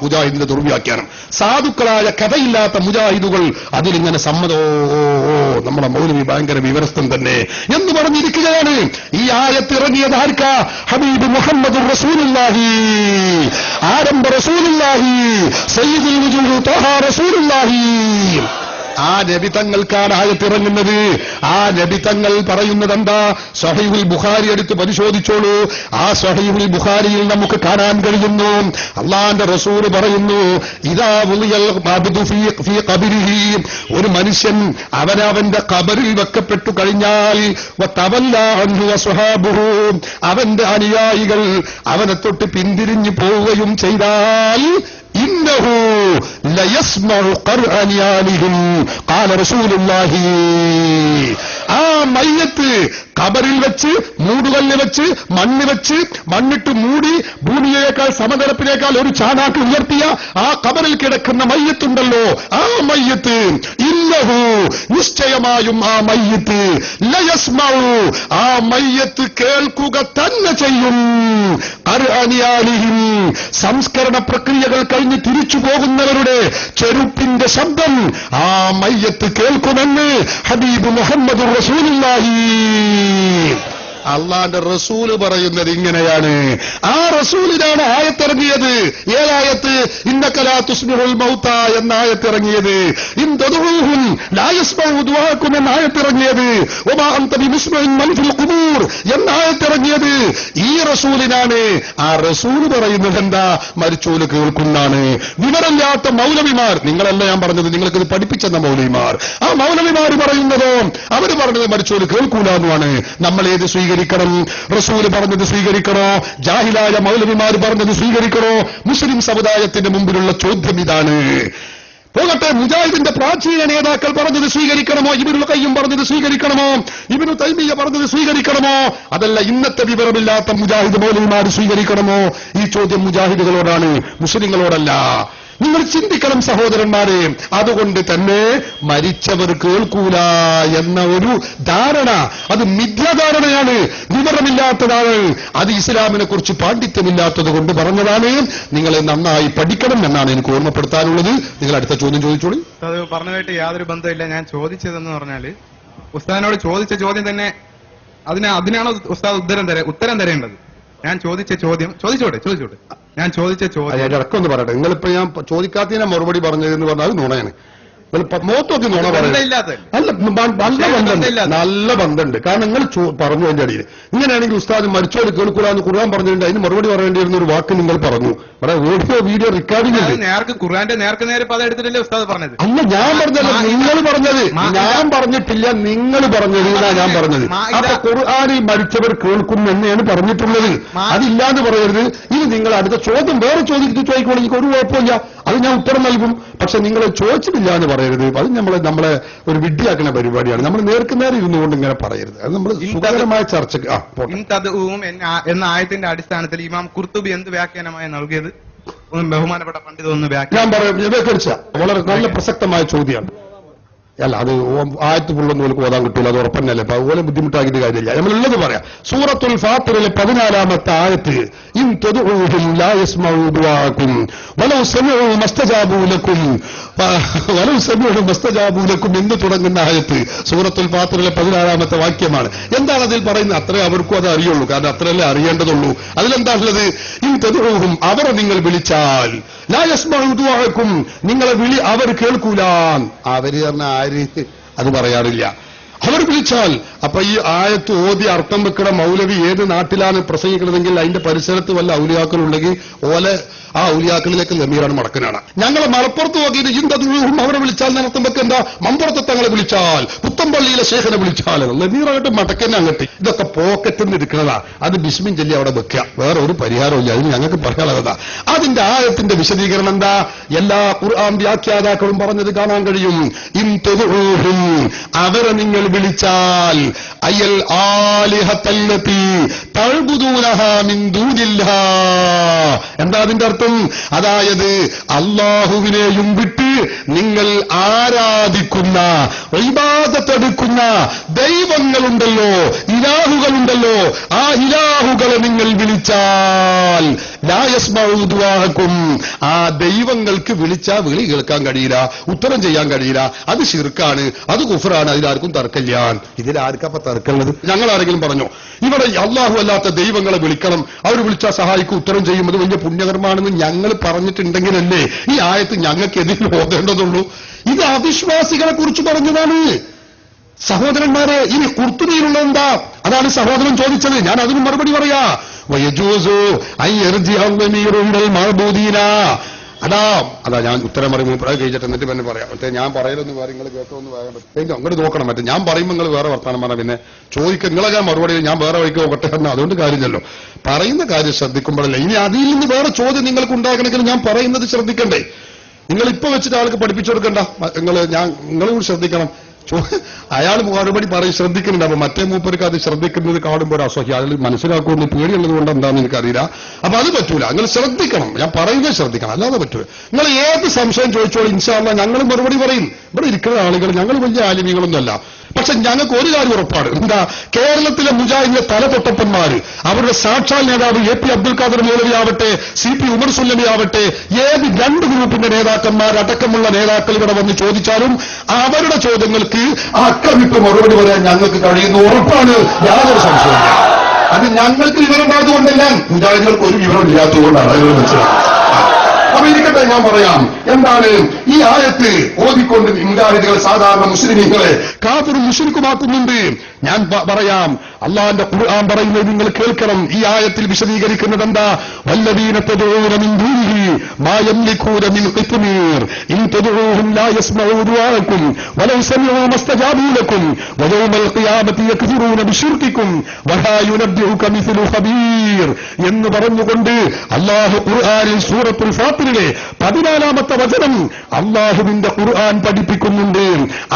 മുജാഹിദിന്റെ ദുർവ്യാഖ്യാനം. സാധുക്കളായ കഥയില്ലാത്ത മുജാഹിദുകൾ അതിലിങ്ങനെ സമ്മതോ, നമ്മുടെ മൗലവി ഭയങ്കര വിവരസ്ഥൻ തന്നെ എന്ന് പറഞ്ഞിരിക്കുകയാണ്. ഈ ആയത്ത് ഇറങ്ങിയത് ആർക്കാ? ഹബീബ് മുഹമ്മദ് റസൂലുള്ളാഹി, ആരംഭ റസൂലുള്ളാഹി, സയ്യിദുൽ വജൂദ് ത്വഹ റസൂലുള്ളാഹി. ആ നബി തങ്ങൾക്കാണ് ആയത്തിറങ്ങുന്നത്. ആ നബി തങ്ങൾ പറയുന്നത് എന്താ? സ്വഹീഹുൽ ബുഖാരി എടുത്ത് പരിശോധിച്ചോളൂ. ആ സ്വഹീഹുൽ ബുഖാരിയിൽ നമുക്ക് കാണാൻ കഴിയുന്നു, അള്ളാന്റെ റസൂൽ പറയുന്നു, ഇദാ വുളിയൽ അബ്ദു ഫീ ഖബരിഹി, ഒരു മനുഷ്യൻ അവനവന്റെ ഖബറിൽ വെക്കപ്പെട്ടു കഴിഞ്ഞാൽ, വതവല്ലാ അൻഹു വസ്വഹാബുഹു, അവന്റെ അനുയായികൾ അവനെ തൊട്ട് പിന്തിരിഞ്ഞു പോവുകയും ചെയ്താൽ, ഇന്നഹു ലയസ്മഉ ഖർഅനിയാലിഹിം ഖാല റസൂലുള്ളാഹി. ആ മയ്യത്ത് ഖബറിൽ വെച്ച്, മൂടുകല്ല് വെച്ച്, മണ്ണ് വെച്ച്, മണ്ണിട്ട് മൂടി ഭൂമിയേക്കാൾ സമതലപ്പിനേക്കാൾ ഒരു ചാണാക്ക് ഉയർത്തിയ ആ ഖബറിൽ കിടക്കുന്ന മയ്യത്തുണ്ടല്ലോ, ആ മയ്യത്ത്, ഇന്നഹു, നിശ്ചയമായും ആ മയ്യത്ത്, ലയസ്മഉ, ആ മയ്യത്ത് കേൾക്കുക തന്നെ ചെയ്യും, ഖർഅനിയാലിഹിം, സംസ്കരണ പ്രക്രിയകൾ കഴിഞ്ഞ് തിരിച്ചു പോകുന്നവരുടെ ചെരുപ്പിന്റെ ശബ്ദം ആ മയ്യത്ത് കേൾക്കുമെന്ന് ഹബീബ് മുഹമ്മദ് റസൂലുള്ളാഹി. അള്ളാന്റെ റസൂല് പറയുന്നത് ഇങ്ങനെയാണ്. ആ റസൂലിനാണ് ആയത്തിറങ്ങിയത്. ഏതായത്ത്? ഇന്നക ലാ തുസ്മിഉൽ മൗത എന്ന ആയത്തിറങ്ങിയത്. ഇൻ തദഊഹും ലാ യസ്മഉ ദുആക്കും എന്ന ആയത്തിറങ്ങിയത്. വമാ അൻത ബിമുസ്മിഇൻ മൻ ഫിൽ ഖുബൂർ എന്ന ആയത്തിറങ്ങിയത് ഈ റസൂലിനാണ്. ആ റസൂല് പറയുന്നത് എന്താ? മരിച്ചോല് കേൾക്കുന്നാണ്. വിവരമില്ലാത്ത മൗലവിമാർ, നിങ്ങളല്ല ഞാൻ പറഞ്ഞത്, നിങ്ങൾക്കിത് പഠിപ്പിച്ചെന്ന മൗലവിമാർ, ആ മൗലവിമാർ പറയുന്നതോ അവര് പറഞ്ഞത് മരിച്ചോല് കേൾക്കൂലെന്നുമാണ്. നമ്മൾ ഏത് സ്വീകരിക്കണം? റസൂല് പറഞ്ഞത് സ്വീകരിക്കണോ? ജാഹിലായ മൗലവിമാർ പറഞ്ഞത് സ്വീകരിക്കണോ? മുസ്ലിം സമുദായത്തിന്റെ മുമ്പിലുള്ള ചോദ്യം ഇതാണ്. പോകട്ടെ, മുജാഹിദിന്റെ പ്രാചീന നേതാക്കൾ പറഞ്ഞത് സ്വീകരിക്കണമോ? ഇബ്നുൽ ഖയ്യിം പറഞ്ഞത് സ്വീകരിക്കണമോ? ഇബ്നു തൈമിയ്യ പറഞ്ഞത് സ്വീകരിക്കണമോ? അതല്ല ഇന്നത്തെ വിവരമില്ലാത്ത മുജാഹിദ് മൗലവിമാർ സ്വീകരിക്കണമോ? ഈ ചോദ്യം മുജാഹിദുകളോടാണ്, മുസ്ലിങ്ങളോടല്ല. നിങ്ങൾ ചിന്തിക്കണം സഹോദരന്മാരെ. അതുകൊണ്ട് തന്നെ മരിച്ചവർ കേൾക്കൂല എന്ന ഒരു ധാരണ, അത് മിഥ്യാധാരണയാണ്, വിവരമില്ലാത്തതാണ്. അത് ഇസ്ലാമിനെ കുറിച്ച് പാണ്ഡിത്യമില്ലാത്തത് കൊണ്ട് പറഞ്ഞതാണ്. നിങ്ങളെ നന്നായി പഠിക്കണം എന്നാണ് എനിക്ക് ഓർമ്മപ്പെടുത്താനുള്ളത്. നിങ്ങൾ അടുത്ത ചോദ്യം ചോദിച്ചോളൂ. അത് പറഞ്ഞതായിട്ട് യാതൊരു ബന്ധമില്ല. ഞാൻ ചോദിച്ചതെന്ന് പറഞ്ഞാല്, ഉസ്താദിനോട് ചോദിച്ച ചോദ്യം തന്നെ, അതിനാണ് ഉസ്താദ് ഉത്തരം തരേണ്ടത്. ഞാൻ ചോദിച്ച ചോദ്യം ചോദിച്ചോട്ടെ. ഞാൻ ചോദിച്ച ചോദ്യം ഇടക്കൊന്ന് പറയട്ടെ. നിങ്ങളിപ്പോ ഞാൻ ചോദിക്കാത്തതിനെ മറുപടി പറഞ്ഞതെന്ന് പറഞ്ഞാൽ അത് നുണയാണ്. മോത്തൊക്കെ നുണ പറയുന്നത് നല്ല ബന്ധമുണ്ട്. കാരണം നിങ്ങൾ പറഞ്ഞു അതിന്റെ അടിയിൽ. ഇങ്ങനെയാണെങ്കിൽ ഉസ്താദ് മരിച്ചോട് കേൾക്കൂല എന്ന് ഖുർആൻ പറഞ്ഞിട്ടുണ്ട്, അതിന് മറുപടി പറയേണ്ടിയിരുന്ന ഒരു വാക്ക് നിങ്ങൾ പറഞ്ഞു. ഇവിടെ ഓഡിയോ വീഡിയോ റെക്കോർഡിംഗ് ഖുർആന്റെ നേരെ പദം എടുത്തിട്ടല്ലേ ഉസ്താദ് പറഞ്ഞത്? അല്ല, ഞാൻ പറഞ്ഞത് നിങ്ങൾ പറഞ്ഞത്, ഞാൻ പറഞ്ഞിട്ടില്ല, നിങ്ങൾ പറഞ്ഞത് എന്നാ ഞാൻ പറഞ്ഞത്. അപ്പൊ ഖുർആനിൽ മരിച്ചവർ കേൾക്കും എന്നെയാണ് പറഞ്ഞിട്ടുള്ളത്. അതില്ലാന്ന് പറയരുത്. ഇനി നിങ്ങൾ അടുത്ത ചോദ്യം വേറെ ചോദിക്കോളൂ, എനിക്ക് ഒരു കുഴപ്പമില്ല, അത് ഞാൻ ഉത്തരം നൽകും. പക്ഷെ നിങ്ങൾ ചോദിച്ചിട്ടില്ല എന്ന് പറയരുത്. അത് നമ്മളെ ഒരു വിഡ്ഢിയാക്കുന്ന പരിപാടിയാണ്. നമ്മൾ നേർക്കുനേരെ ഇരുന്നുകൊണ്ട് ഇങ്ങനെ പറയരുത്. അത് നമ്മൾ സുഖകരമായ ചർച്ചക്ക് എന്ന ആയത്തിന്റെ അടിസ്ഥാനത്തിൽ ഇമാം ഖുർത്തുബി എന്ത് വ്യാഖ്യാനമായി നൽകിയത് ബഹുമാനപ്പെട്ട പണ്ഡിത ഒന്ന് ഞാൻ പറയാം. വളരെ നല്ല പ്രസക്തമായ ചോദ്യമാണ്. അല്ല അത് ആയത്ത് ഫുള്ളൊന്നും ഓർക്ക് ഓതാൻ കിട്ടില്ല, അത് ഉറപ്പന്നല്ലേ. അപ്പൊ അതുപോലെ ബുദ്ധിമുട്ടാക്കിയിട്ട് കാര്യമില്ല. നമ്മളുള്ളത് പറയാം. സൂറത്തുൽ ഫാത്തിറിലെ 14-ാമത്തെ ആയത്ത് ഇൻ തദ്ഉഹും ലാ യസ്മഉ ദുആഅക്കും വലൗ സമിഉ മസ്തജാബു ലക്കും എന്ന് തുടങ്ങുന്ന ആയത്ത് സൂറത്തുൽ ഫാത്തിറിലെ 14-ാമത്തെ വാക്യമാണ്. എന്താണ് അതിൽ പറയുന്നത്? അത്രേ അവർക്കും അത് അറിയുള്ളൂ, കാരണം അത്രയല്ലേ അറിയേണ്ടതുള്ളൂ. അതിലെന്താണുള്ളത്? ഇൻ തദ്ഉഹും, അവരെ നിങ്ങൾ വിളിച്ചാൽ, ലാ യസ്മഉ ദുആഅക്കും, നിങ്ങളെ വിളി അവർ കേൾക്കൂല. അവര് പറഞ്ഞ ആര് അത് പറയാറില്ല. അവർ വിളിച്ചാൽ. അപ്പൊ ഈ ആയത്ത് ഓതി അർത്ഥം വെക്കണ മൗലവി ഏത് നാട്ടിലാണ് പ്രസംഗിക്കണമെങ്കിൽ അതിന്റെ പരിസരത്ത് വല്ല ഔലിയാക്കളുണ്ടെങ്കിൽ ഓലെ ആ ഔലിയാക്കളിലേക്ക് ലമീറാണ് മടക്കനാണ്. ഞങ്ങളെ മലപ്പുറത്ത് നോക്കിയിട്ട് ഇന്ദൂഹും അവരെ വിളിച്ചാൽ അർത്ഥം വെക്കണ്ട, മമ്പുറത്തെ തങ്ങളെ വിളിച്ചാൽ, പുത്തമ്പള്ളിയിലെ ശേഖനെ വിളിച്ചാൽ ലമീറായിട്ട് മടക്കന്നെ അങ്ങട്ട്. ഇതൊക്കെ പോക്കറ്റിൽ നിന്ന് എടുക്കണതാ. അത് ബിസ്മിൻ ചൊല്ലി അവിടെ വെക്കുക, വേറെ ഒരു പരിഹാരമില്ല. അതിന് ഞങ്ങൾക്ക് പറയാനുള്ളതാ. അതിന്റെ ആയത്തിന്റെ വിശദീകരണം എന്താ? എല്ലാ ഖുർആൻ വ്യാഖ്യാതാക്കളും പറഞ്ഞത് കാണാൻ കഴിയും. ഇൻ തദ്ഉഹും, അവരെ നിങ്ങൾ വിളിച്ചാൽ, അയൽ ആലിഹത്തല്ലതി തഅ്ബുദൂനഹാ മിൻ ദൂനില്ലാഹ്. എന്താ അതിന്റെ അർത്ഥം? അതായത് അല്ലാഹുവിനെയും വിട്ട് നിങ്ങൾ ആരാധിക്കുന്ന, ഇബാദത്തെടുക്കുന്ന ദൈവങ്ങളുണ്ടല്ലോ, ഇലാഹുകളുണ്ടല്ലോ, ആ ഇലാഹുകളെ നിങ്ങൾ വിളിച്ചാൽ ലാ യസ്മഉ ദുആഅക്കും, ആ ദൈവങ്ങൾക്ക് വിളിച്ചാ വിളി കേൾക്കാൻ കഴിയില്ല, ഉത്തരം ചെയ്യാൻ കഴിയില്ല. അത് ശിർക്കാണ്, അത് കുഫറാണ്, അതിലാർക്കും തർക്കമില്ല. ഇതിലാർക്കപ്പ തർക്കമുള്ളത്? ഞങ്ങൾ ആരെങ്കിലും പറഞ്ഞോ ഇവിടെ അല്ലാഹു അല്ലാത്ത ദൈവങ്ങളെ വിളിക്കണം, അവർ വിളിച്ചാൽ സഹായിക്കും, ഉത്തരം ചെയ്യും, അത് വലിയ പുണ്യകർമാണെന്ന് ഞങ്ങൾ പറഞ്ഞിട്ടുണ്ടെങ്കിലല്ലേ ഈ ആയത്ത് ഞങ്ങൾക്ക് എതിരിൽ ഓതേണ്ടതുള്ളൂ? ഇത് അവിശ്വാസികളെ കുറിച്ച് പറഞ്ഞതാണ്. സഹോദരന്മാരെ, ഇനി ഖുർത്തുബിയിലുള്ള എന്താ? അതാണ് സഹോദരൻ ചോദിച്ചത്. ഞാൻ അതിന് മറുപടി പറയാ. വയജൂസു അൻ യർജിഅ അൽ-ദമീറു ഇലൽ മഅബൂദീന. അതാ ഞാൻ ഉത്തരം പറയുമ്പോൾ കഴിച്ചിട്ട് എന്നിട്ട് പിന്നെ പറയാം. മറ്റേ ഞാൻ പറയലൊന്നും വേറെ നിങ്ങൾ കേട്ടോന്ന് പറയാൻ പറ്റും. അങ്ങോട്ട് നോക്കണം. മറ്റേ ഞാൻ പറയുമ്പോൾ നിങ്ങൾ വേറെ വർത്താനം പറഞ്ഞാൽ പിന്നെ ചോദിക്കുക, നിങ്ങളെ ഞാൻ മറുപടി ഞാൻ വേറെ വഴിക്ക് നോക്കട്ടെ എന്ന്. അതുകൊണ്ട് കാര്യമില്ലല്ലോ. പറയുന്ന കാര്യം ശ്രദ്ധിക്കുമ്പോഴല്ലേ. ഇനി അതിൽ നിന്ന് വേറെ ചോദ്യം നിങ്ങൾക്ക് ഉണ്ടാകണമെങ്കിൽ ഞാൻ പറയുന്നത് ശ്രദ്ധിക്കണ്ടേ? നിങ്ങൾ ഇപ്പൊ വെച്ചിട്ട് ആൾക്ക് പഠിപ്പിച്ചു കൊടുക്കണ്ട. നിങ്ങൾ കൂടി ശ്രദ്ധിക്കണം. അയാൾ മറുപടി പറയും, ശ്രദ്ധിക്കുന്നുണ്ട്. അപ്പൊ മറ്റേ മൂപ്പർക്ക് അത് ശ്രദ്ധിക്കുന്നത് കാണുമ്പോൾ ഒരു അസഹ്യം. അയാൾ മനസ്സിലാക്കുമെന്ന് പേടിയുള്ളത് കൊണ്ട് എന്താണെന്ന് എനിക്കറിയില്ല. അപ്പൊ അത് പറ്റൂല. നിങ്ങൾ ശ്രദ്ധിക്കണം. ഞാൻ പറയുന്നത് ശ്രദ്ധിക്കണം, അല്ലാതെ പറ്റൂല. നിങ്ങൾ ഏത് സംശയം ചോദിച്ചോളൂ, ഇൻഷാ അല്ലാഹ് ഞങ്ങൾ മറുപടി പറയും. ഇവിടെ ഇരിക്കുന്ന ആളുകൾ ഞങ്ങൾ വലിയ ആലിമികളൊന്നുമല്ല. പക്ഷെ ഞങ്ങൾക്ക് ഒരു കാര്യം ഉറപ്പാണ്. എന്താ? കേരളത്തിലെ മുജാഹിദിന്റെ തലതൊട്ടപ്പന്മാര്, അവരുടെ സാക്ഷാൽ നേതാവ് എ.പി. അബ്ദുൽ ഖാദർ മൗലവി ആവട്ടെ, C.P. ഉമർ സുല്ലമി ആവട്ടെ, ഏത് രണ്ട് ഗ്രൂപ്പിന്റെ നേതാക്കന്മാരടക്കമുള്ള നേതാക്കൾ ഇവിടെ വന്ന് ചോദിച്ചാലും അവരുടെ ചോദ്യങ്ങൾക്ക് അക്കമിട്ട് മറുപടി പറയാൻ ഞങ്ങൾക്ക് കഴിയുന്ന ഉറപ്പാണ്. യാതൊരു സംശയമില്ല. അത് ഞങ്ങൾക്ക് വിവരമുണ്ടായതുകൊണ്ടല്ല, മുജാഹിദുകൾക്ക് ഒരു വിവരം ഇല്ലാത്തതുകൊണ്ടാണ്. അതിൽ മനസ്സിലാക്കുന്നത്. അപ്പൊ ഇരിക്കട്ടെ, ഞാൻ പറയാം. എന്താണ് ഈ ആയത്ത് ഓതിക്കൊണ്ട് മുജാഹിദുകൾ സാധാരണ മുസ്ലിമീങ്ങളെ കാഫിറും മുശ്രിക്കുമാക്കുന്നുണ്ട്? ഞാൻ പറയാം. അള്ളാന്റെ ഖുർആൻ പറയുന്നത് നിങ്ങൾ കേൾക്കണം. ഈ ആയത്തിൽ വിശദീകരിക്കുന്നത് എന്താ? വല്ലദീന തദഊന മിൻ ദൂനിഹി മാ യംലികൂന മിൻ ഖിത്മീർ ഇൻ തദഊഹും ലാ യസ്മഊ ദുആഅക്കും വലൗ സമിഉ മസ്തജാബൂ ലക്കും വയൗമൽ ഖിയാമത്തി യക്ഫുറൂന ബിശിർകിക്കും വലാ യുനബ്ബിഉക മിസ്ലു ഖബീർ എന്ന് പറഞ്ഞുകൊണ്ട് അല്ലാഹു ഖുർആനിൽ സൂറത്തുൽ ഫാത്തിറിലെ 14-ാമത്തെ വചനം അല്ലാഹുവിന്റെ ഖുർആൻ പഠിപ്പിക്കുന്നുണ്ട്.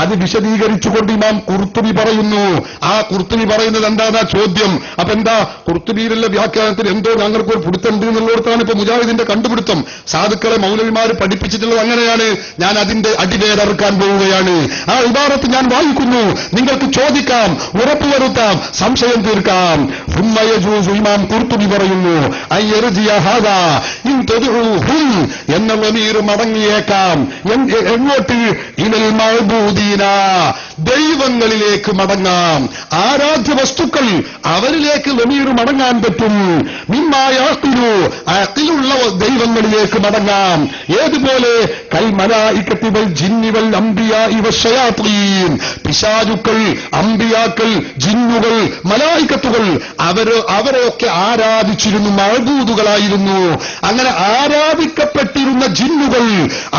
അത് വിശദീകരിച്ചുകൊണ്ട് ഇമാം ഖുർത്തുബി പറയുന്നു. ആ ഖുർത്തുബി പറയുന്നത് എന്താ ചോദ്യം? അപ്പൊ എന്താ ഖുർത്തുബിയിലുള്ള വ്യാഖ്യാനത്തിൽ എന്തോ ഞങ്ങൾക്ക് ഒരു പിടുത്തമുണ്ട് എന്നുള്ളിടത്താണ് ഇപ്പൊ മുജാഹിദിന്റെ കണ്ടുപിടുത്തം. സാധുക്കളെ മൗലവിമാര് പഠിപ്പിച്ചിട്ടുള്ളത് അങ്ങനെയാണ്. ഞാൻ അതിന്റെ അടിവേരറുക്കാൻ പോവുകയാണ്. ആ ഇബാറത്ത് ഞാൻ വായിക്കുന്നു. നിങ്ങൾക്ക് ചോദിക്കാം, ഉറപ്പുവരുത്താം, സംശയം തീർക്കാം. ഇമാം ഖുർത്തുബി പറയുന്നു, എന്ന വമീർ മടങ്ങിയേക്കാം. എങ്ങോട്ട്? ഇലൽ മഅബൂദീന, ദൈവങ്ങളിലേക്ക് മടങ്ങാം. ആരാധ്യ വസ്തുക്കൾ, അവരിലേക്ക് വമീർ മടങ്ങാൻ പറ്റും. മിമ്മായാഖിലു, അഖിലുള്ള ദൈവങ്ങളിലേക്ക് മടങ്ങാം. ഏതുപോലെ? കൽ മലായികത്തി വൽ ജിന്നി വൽ അംബിയാഇ വശയാത്തീൻ, പിശാചുക്കൾ, അംബിയാക്കൾ, ജിന്നുകൾ, മലായികത്തുകൾ, അവരെയൊക്കെ ആരാധിച്ചിരുന്നു, മഅബൂദുകളായിരുന്നു. അങ്ങനെ ആരാധിക്കപ്പെട്ടിരുന്ന ജിന്നുകൾ,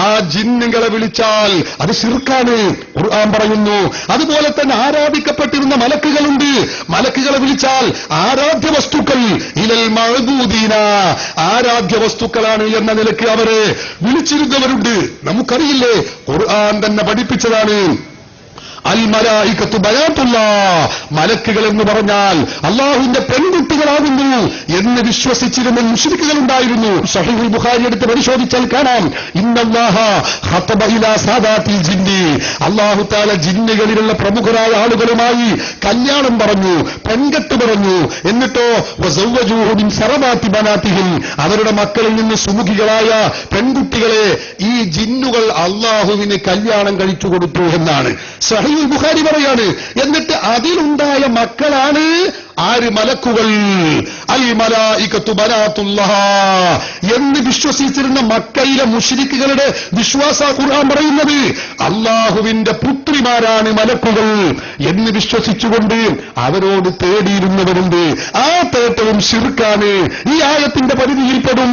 ആ ജിന്നുകളെ വിളിച്ചാൽ അത് ശിർക്കാണ്, ഖുർആൻ പറയുന്നു. അതുപോലെ തന്നെ ആരാധിക്കപ്പെട്ടിരുന്ന മലക്കുകളുണ്ട്, മലക്കുകളെ വിളിച്ചാൽ ആരാധ്യ വസ്തുക്കൾ, ഇലൽ മഅബൂദീന, ആരാധ്യ വസ്തുക്കളാണ് എന്ന നിലയ്ക്ക് അവരെ വിളിച്ചിരുന്നവരുണ്ട്. നമുക്കറിയില്ലേ, ഖുർആൻ തന്നെ പഠിപ്പിച്ചതാണ്. അൽ മലായികത്തു ബനാത്തുല്ലാഹ്, മലക്കുകൾ എന്ന് പറഞ്ഞാൽ അള്ളാഹുവിന്റെ പെൺകുട്ടികളാകുന്നു എന്ന് വിശ്വസിച്ചിരുന്ന മുശ്രിക്കുകൾ ഉണ്ടായിരുന്നു. സഹീഹുൽ ബുഖാരി എടുത്ത് പരിശോധിച്ചാൽ കാണാം, ഇന്നല്ലാഹ ഖതബ ഇലാ സാദാത്തിൽ ജിന്നി, അല്ലാഹു തആല ജിന്നുകളിലുള്ള പ്രമുഖരായ ആളുകളുമായി കല്യാണം പറഞ്ഞു, പെൺകെട്ട് പറഞ്ഞു. എന്നിട്ടോ വസവ്വജൂഹു മിൻ സറബാത്തി ബനാതിഹിം, അവരുടെ മക്കളിൽ നിന്ന് സുമുഖികളായ പെൺകുട്ടികളെ ഈ ജിന്നുകൾ അള്ളാഹുവിന് കല്യാണം കഴിച്ചു കൊടുത്തു എന്നാണ് സഹീഹുൽ ബുഖാരി പറയാണ്. എന്നിട്ട് അതിലുണ്ടായ മക്കളാണ് ആര്? മലക്കുകൾ. അൽ മലായികത്തു ബനാത്തുല്ലാഹ് എന്ന് വിശ്വസിച്ചിരുന്ന മക്കയിലെ മുശ്രിക്കുകളുടെ വിശ്വാസ ഖുർആൻ പറയുന്നത് അള്ളാഹുവിന്റെ പുത്രിമാരാണ് മലക്കുകൾ എന്ന് വിശ്വസിച്ചുകൊണ്ട് അവരോട് തേടിയിരുന്നവരുണ്ട്. ആ തേട്ടവും ശിർക്കാണ്, ഈ ആയത്തിന്റെ പരിധിയിൽപ്പെടും.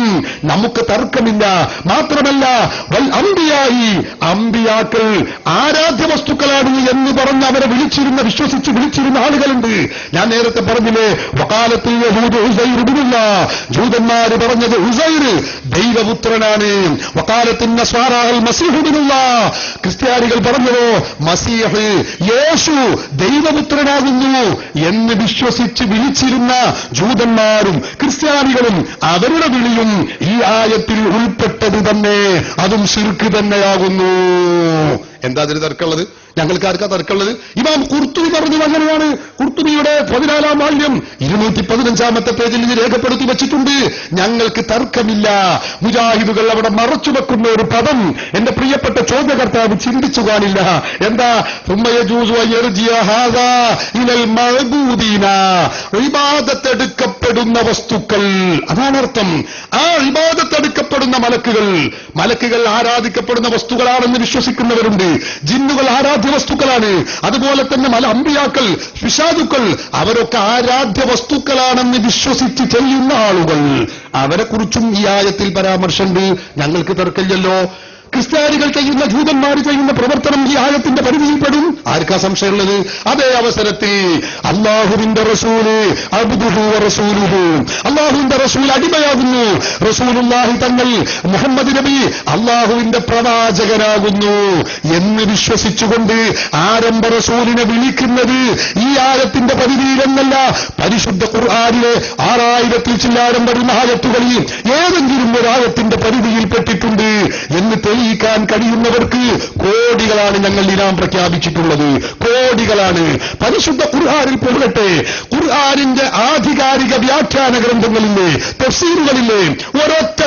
നമുക്ക് തർക്കമില്ല. മാത്രമല്ല വൽ അംബിയായി, അംബിയാക്കൾ ആരാധ്യ വസ്തുക്കളാണ് എന്ന് പറഞ്ഞ് അവരെ വിശ്വസിച്ച് വിളിച്ചിരുന്ന ആളുകളുണ്ട്. ഞാൻ നേരത്തെ പറഞ്ഞില്ലേ, വഖാലത്തുൽ യഹൂദു ഉസൈർ ഇബ്നുല്ലാഹ്, ജൂതന്മാര് പറഞ്ഞത് ഉസൈർ ദൈവപുത്രനാണ്. വഖാലത്തുൻ നസ്വാറാ അൽ മസീഹ് ഇബ്നുല്ലാഹ്, ക്രിസ്ത്യാനികൾ പറഞ്ഞതോ മസീഹ് യേശു ദൈവപുത്രനാകുന്നു എന്ന് വിശ്വസിച്ച് വിളിച്ചിരുന്ന ജൂതന്മാരും ക്രിസ്ത്യാനികളും അവരുടെ വിളിയും ഈ ആയത്തിൽ ഉൾപ്പെട്ടത് തന്നെ, അതും ശിർക്ക് തന്നെയാകുന്നു. എന്താ അതിന് തർക്കമുള്ളത്? ഞങ്ങൾക്ക് ആർക്കാ തർക്കമുള്ളത്? ഇമാം ഖുർത്തുബി പറഞ്ഞത് അങ്ങനെയാണ്. ഖുർത്തുബിയുടെ 14-ാം വാല്യം 215-ാമത്തെ പേജിൽ ഇത് രേഖപ്പെടുത്തി വെച്ചിട്ടുണ്ട്. ഞങ്ങൾക്ക് തർക്കമില്ല. മുജാഹിദുകൾ അവിടെ മറച്ചു വെക്കുന്ന ഒരു പദം എന്റെ പ്രിയപ്പെട്ട ചോദ്യകർത്താവ് ചിന്തിച്ചു കാണില്ല. എന്താ? ഇബാദത്തെടുക്കപ്പെടുന്ന വസ്തുക്കൾ, അതാണ് അർത്ഥം. ആ ഇബാദത്തെടുക്കപ്പെടുന്ന മലക്കുകൾ ആരാധിക്കപ്പെടുന്ന വസ്തുക്കളാണെന്ന് വിശ്വസിക്കുന്നവരുണ്ട്. ജിന്നുകൾ ആരാധ്യ വസ്തുക്കളാണ്. അതുപോലെ തന്നെ അമ്പിയാക്കൾ, പിശാചുക്കൾ, അവരൊക്കെ ആരാധ്യ വസ്തുക്കളാണെന്ന് വിശ്വസിച്ച് ചെയ്യുന്ന ആളുകൾ, അവരെ കുറിച്ചും ഈ ആയത്തിൽ പരാമർശമുണ്ട്. ഞങ്ങൾക്ക് തർക്കമില്ലല്ലോ. ക്രിസ്ത്യാനികൾ ചെയ്യുന്ന, ജൂതന്മാർ ചെയ്യുന്ന പ്രവർത്തനം ഈ ആയത്തിന്റെ പരിധിയിൽപ്പെടും. ആർക്കാ സംശയമുള്ളത്? അതേ അവസരത്തിൽ അല്ലാഹുവിന്റെ റസൂല് അബ്ദുഹു വ റസൂലുഹു, അല്ലാഹുവിന്റെ റസൂൽ അടിമയാകുന്നു. റസൂലുള്ളാഹി തങ്ങൾ മുഹമ്മദ് നബി അല്ലാഹുവിന്റെ പ്രവാചകനാകുന്നു എന്ന് വിശ്വസിച്ചുകൊണ്ട് ആരംഭ റസൂലിനെ വിളിക്കുന്നത് ഈ ആയത്തിന്റെ പരിധിയിലെന്നല്ല, പരിശുദ്ധ ഖുർആനിലെ 6000-ൽ ചില്ലാനം വരുന്ന ആയത്തുകളിൽ ഏതെങ്കിലും ഒരു ആയത്തിന്റെ പരിധിയിൽപ്പെട്ടിട്ടുണ്ട് എന്ന് തെളിയിക്കാൻ കഴിയുന്നവർക്ക് കോടികളാണ് ഞങ്ങൾ ഇനാം പ്രഖ്യാപിച്ചിട്ടുള്ളത്. കോടികളാണ്. പരിശുദ്ധ ഖുർആനിൽ പോകട്ടെ, ഖുർആനിന്റെ ആധികാരിക വ്യാഖ്യാന ഗ്രന്ഥങ്ങളിലെ തഫ്സീറുകളിലെ ഒരൊറ്റ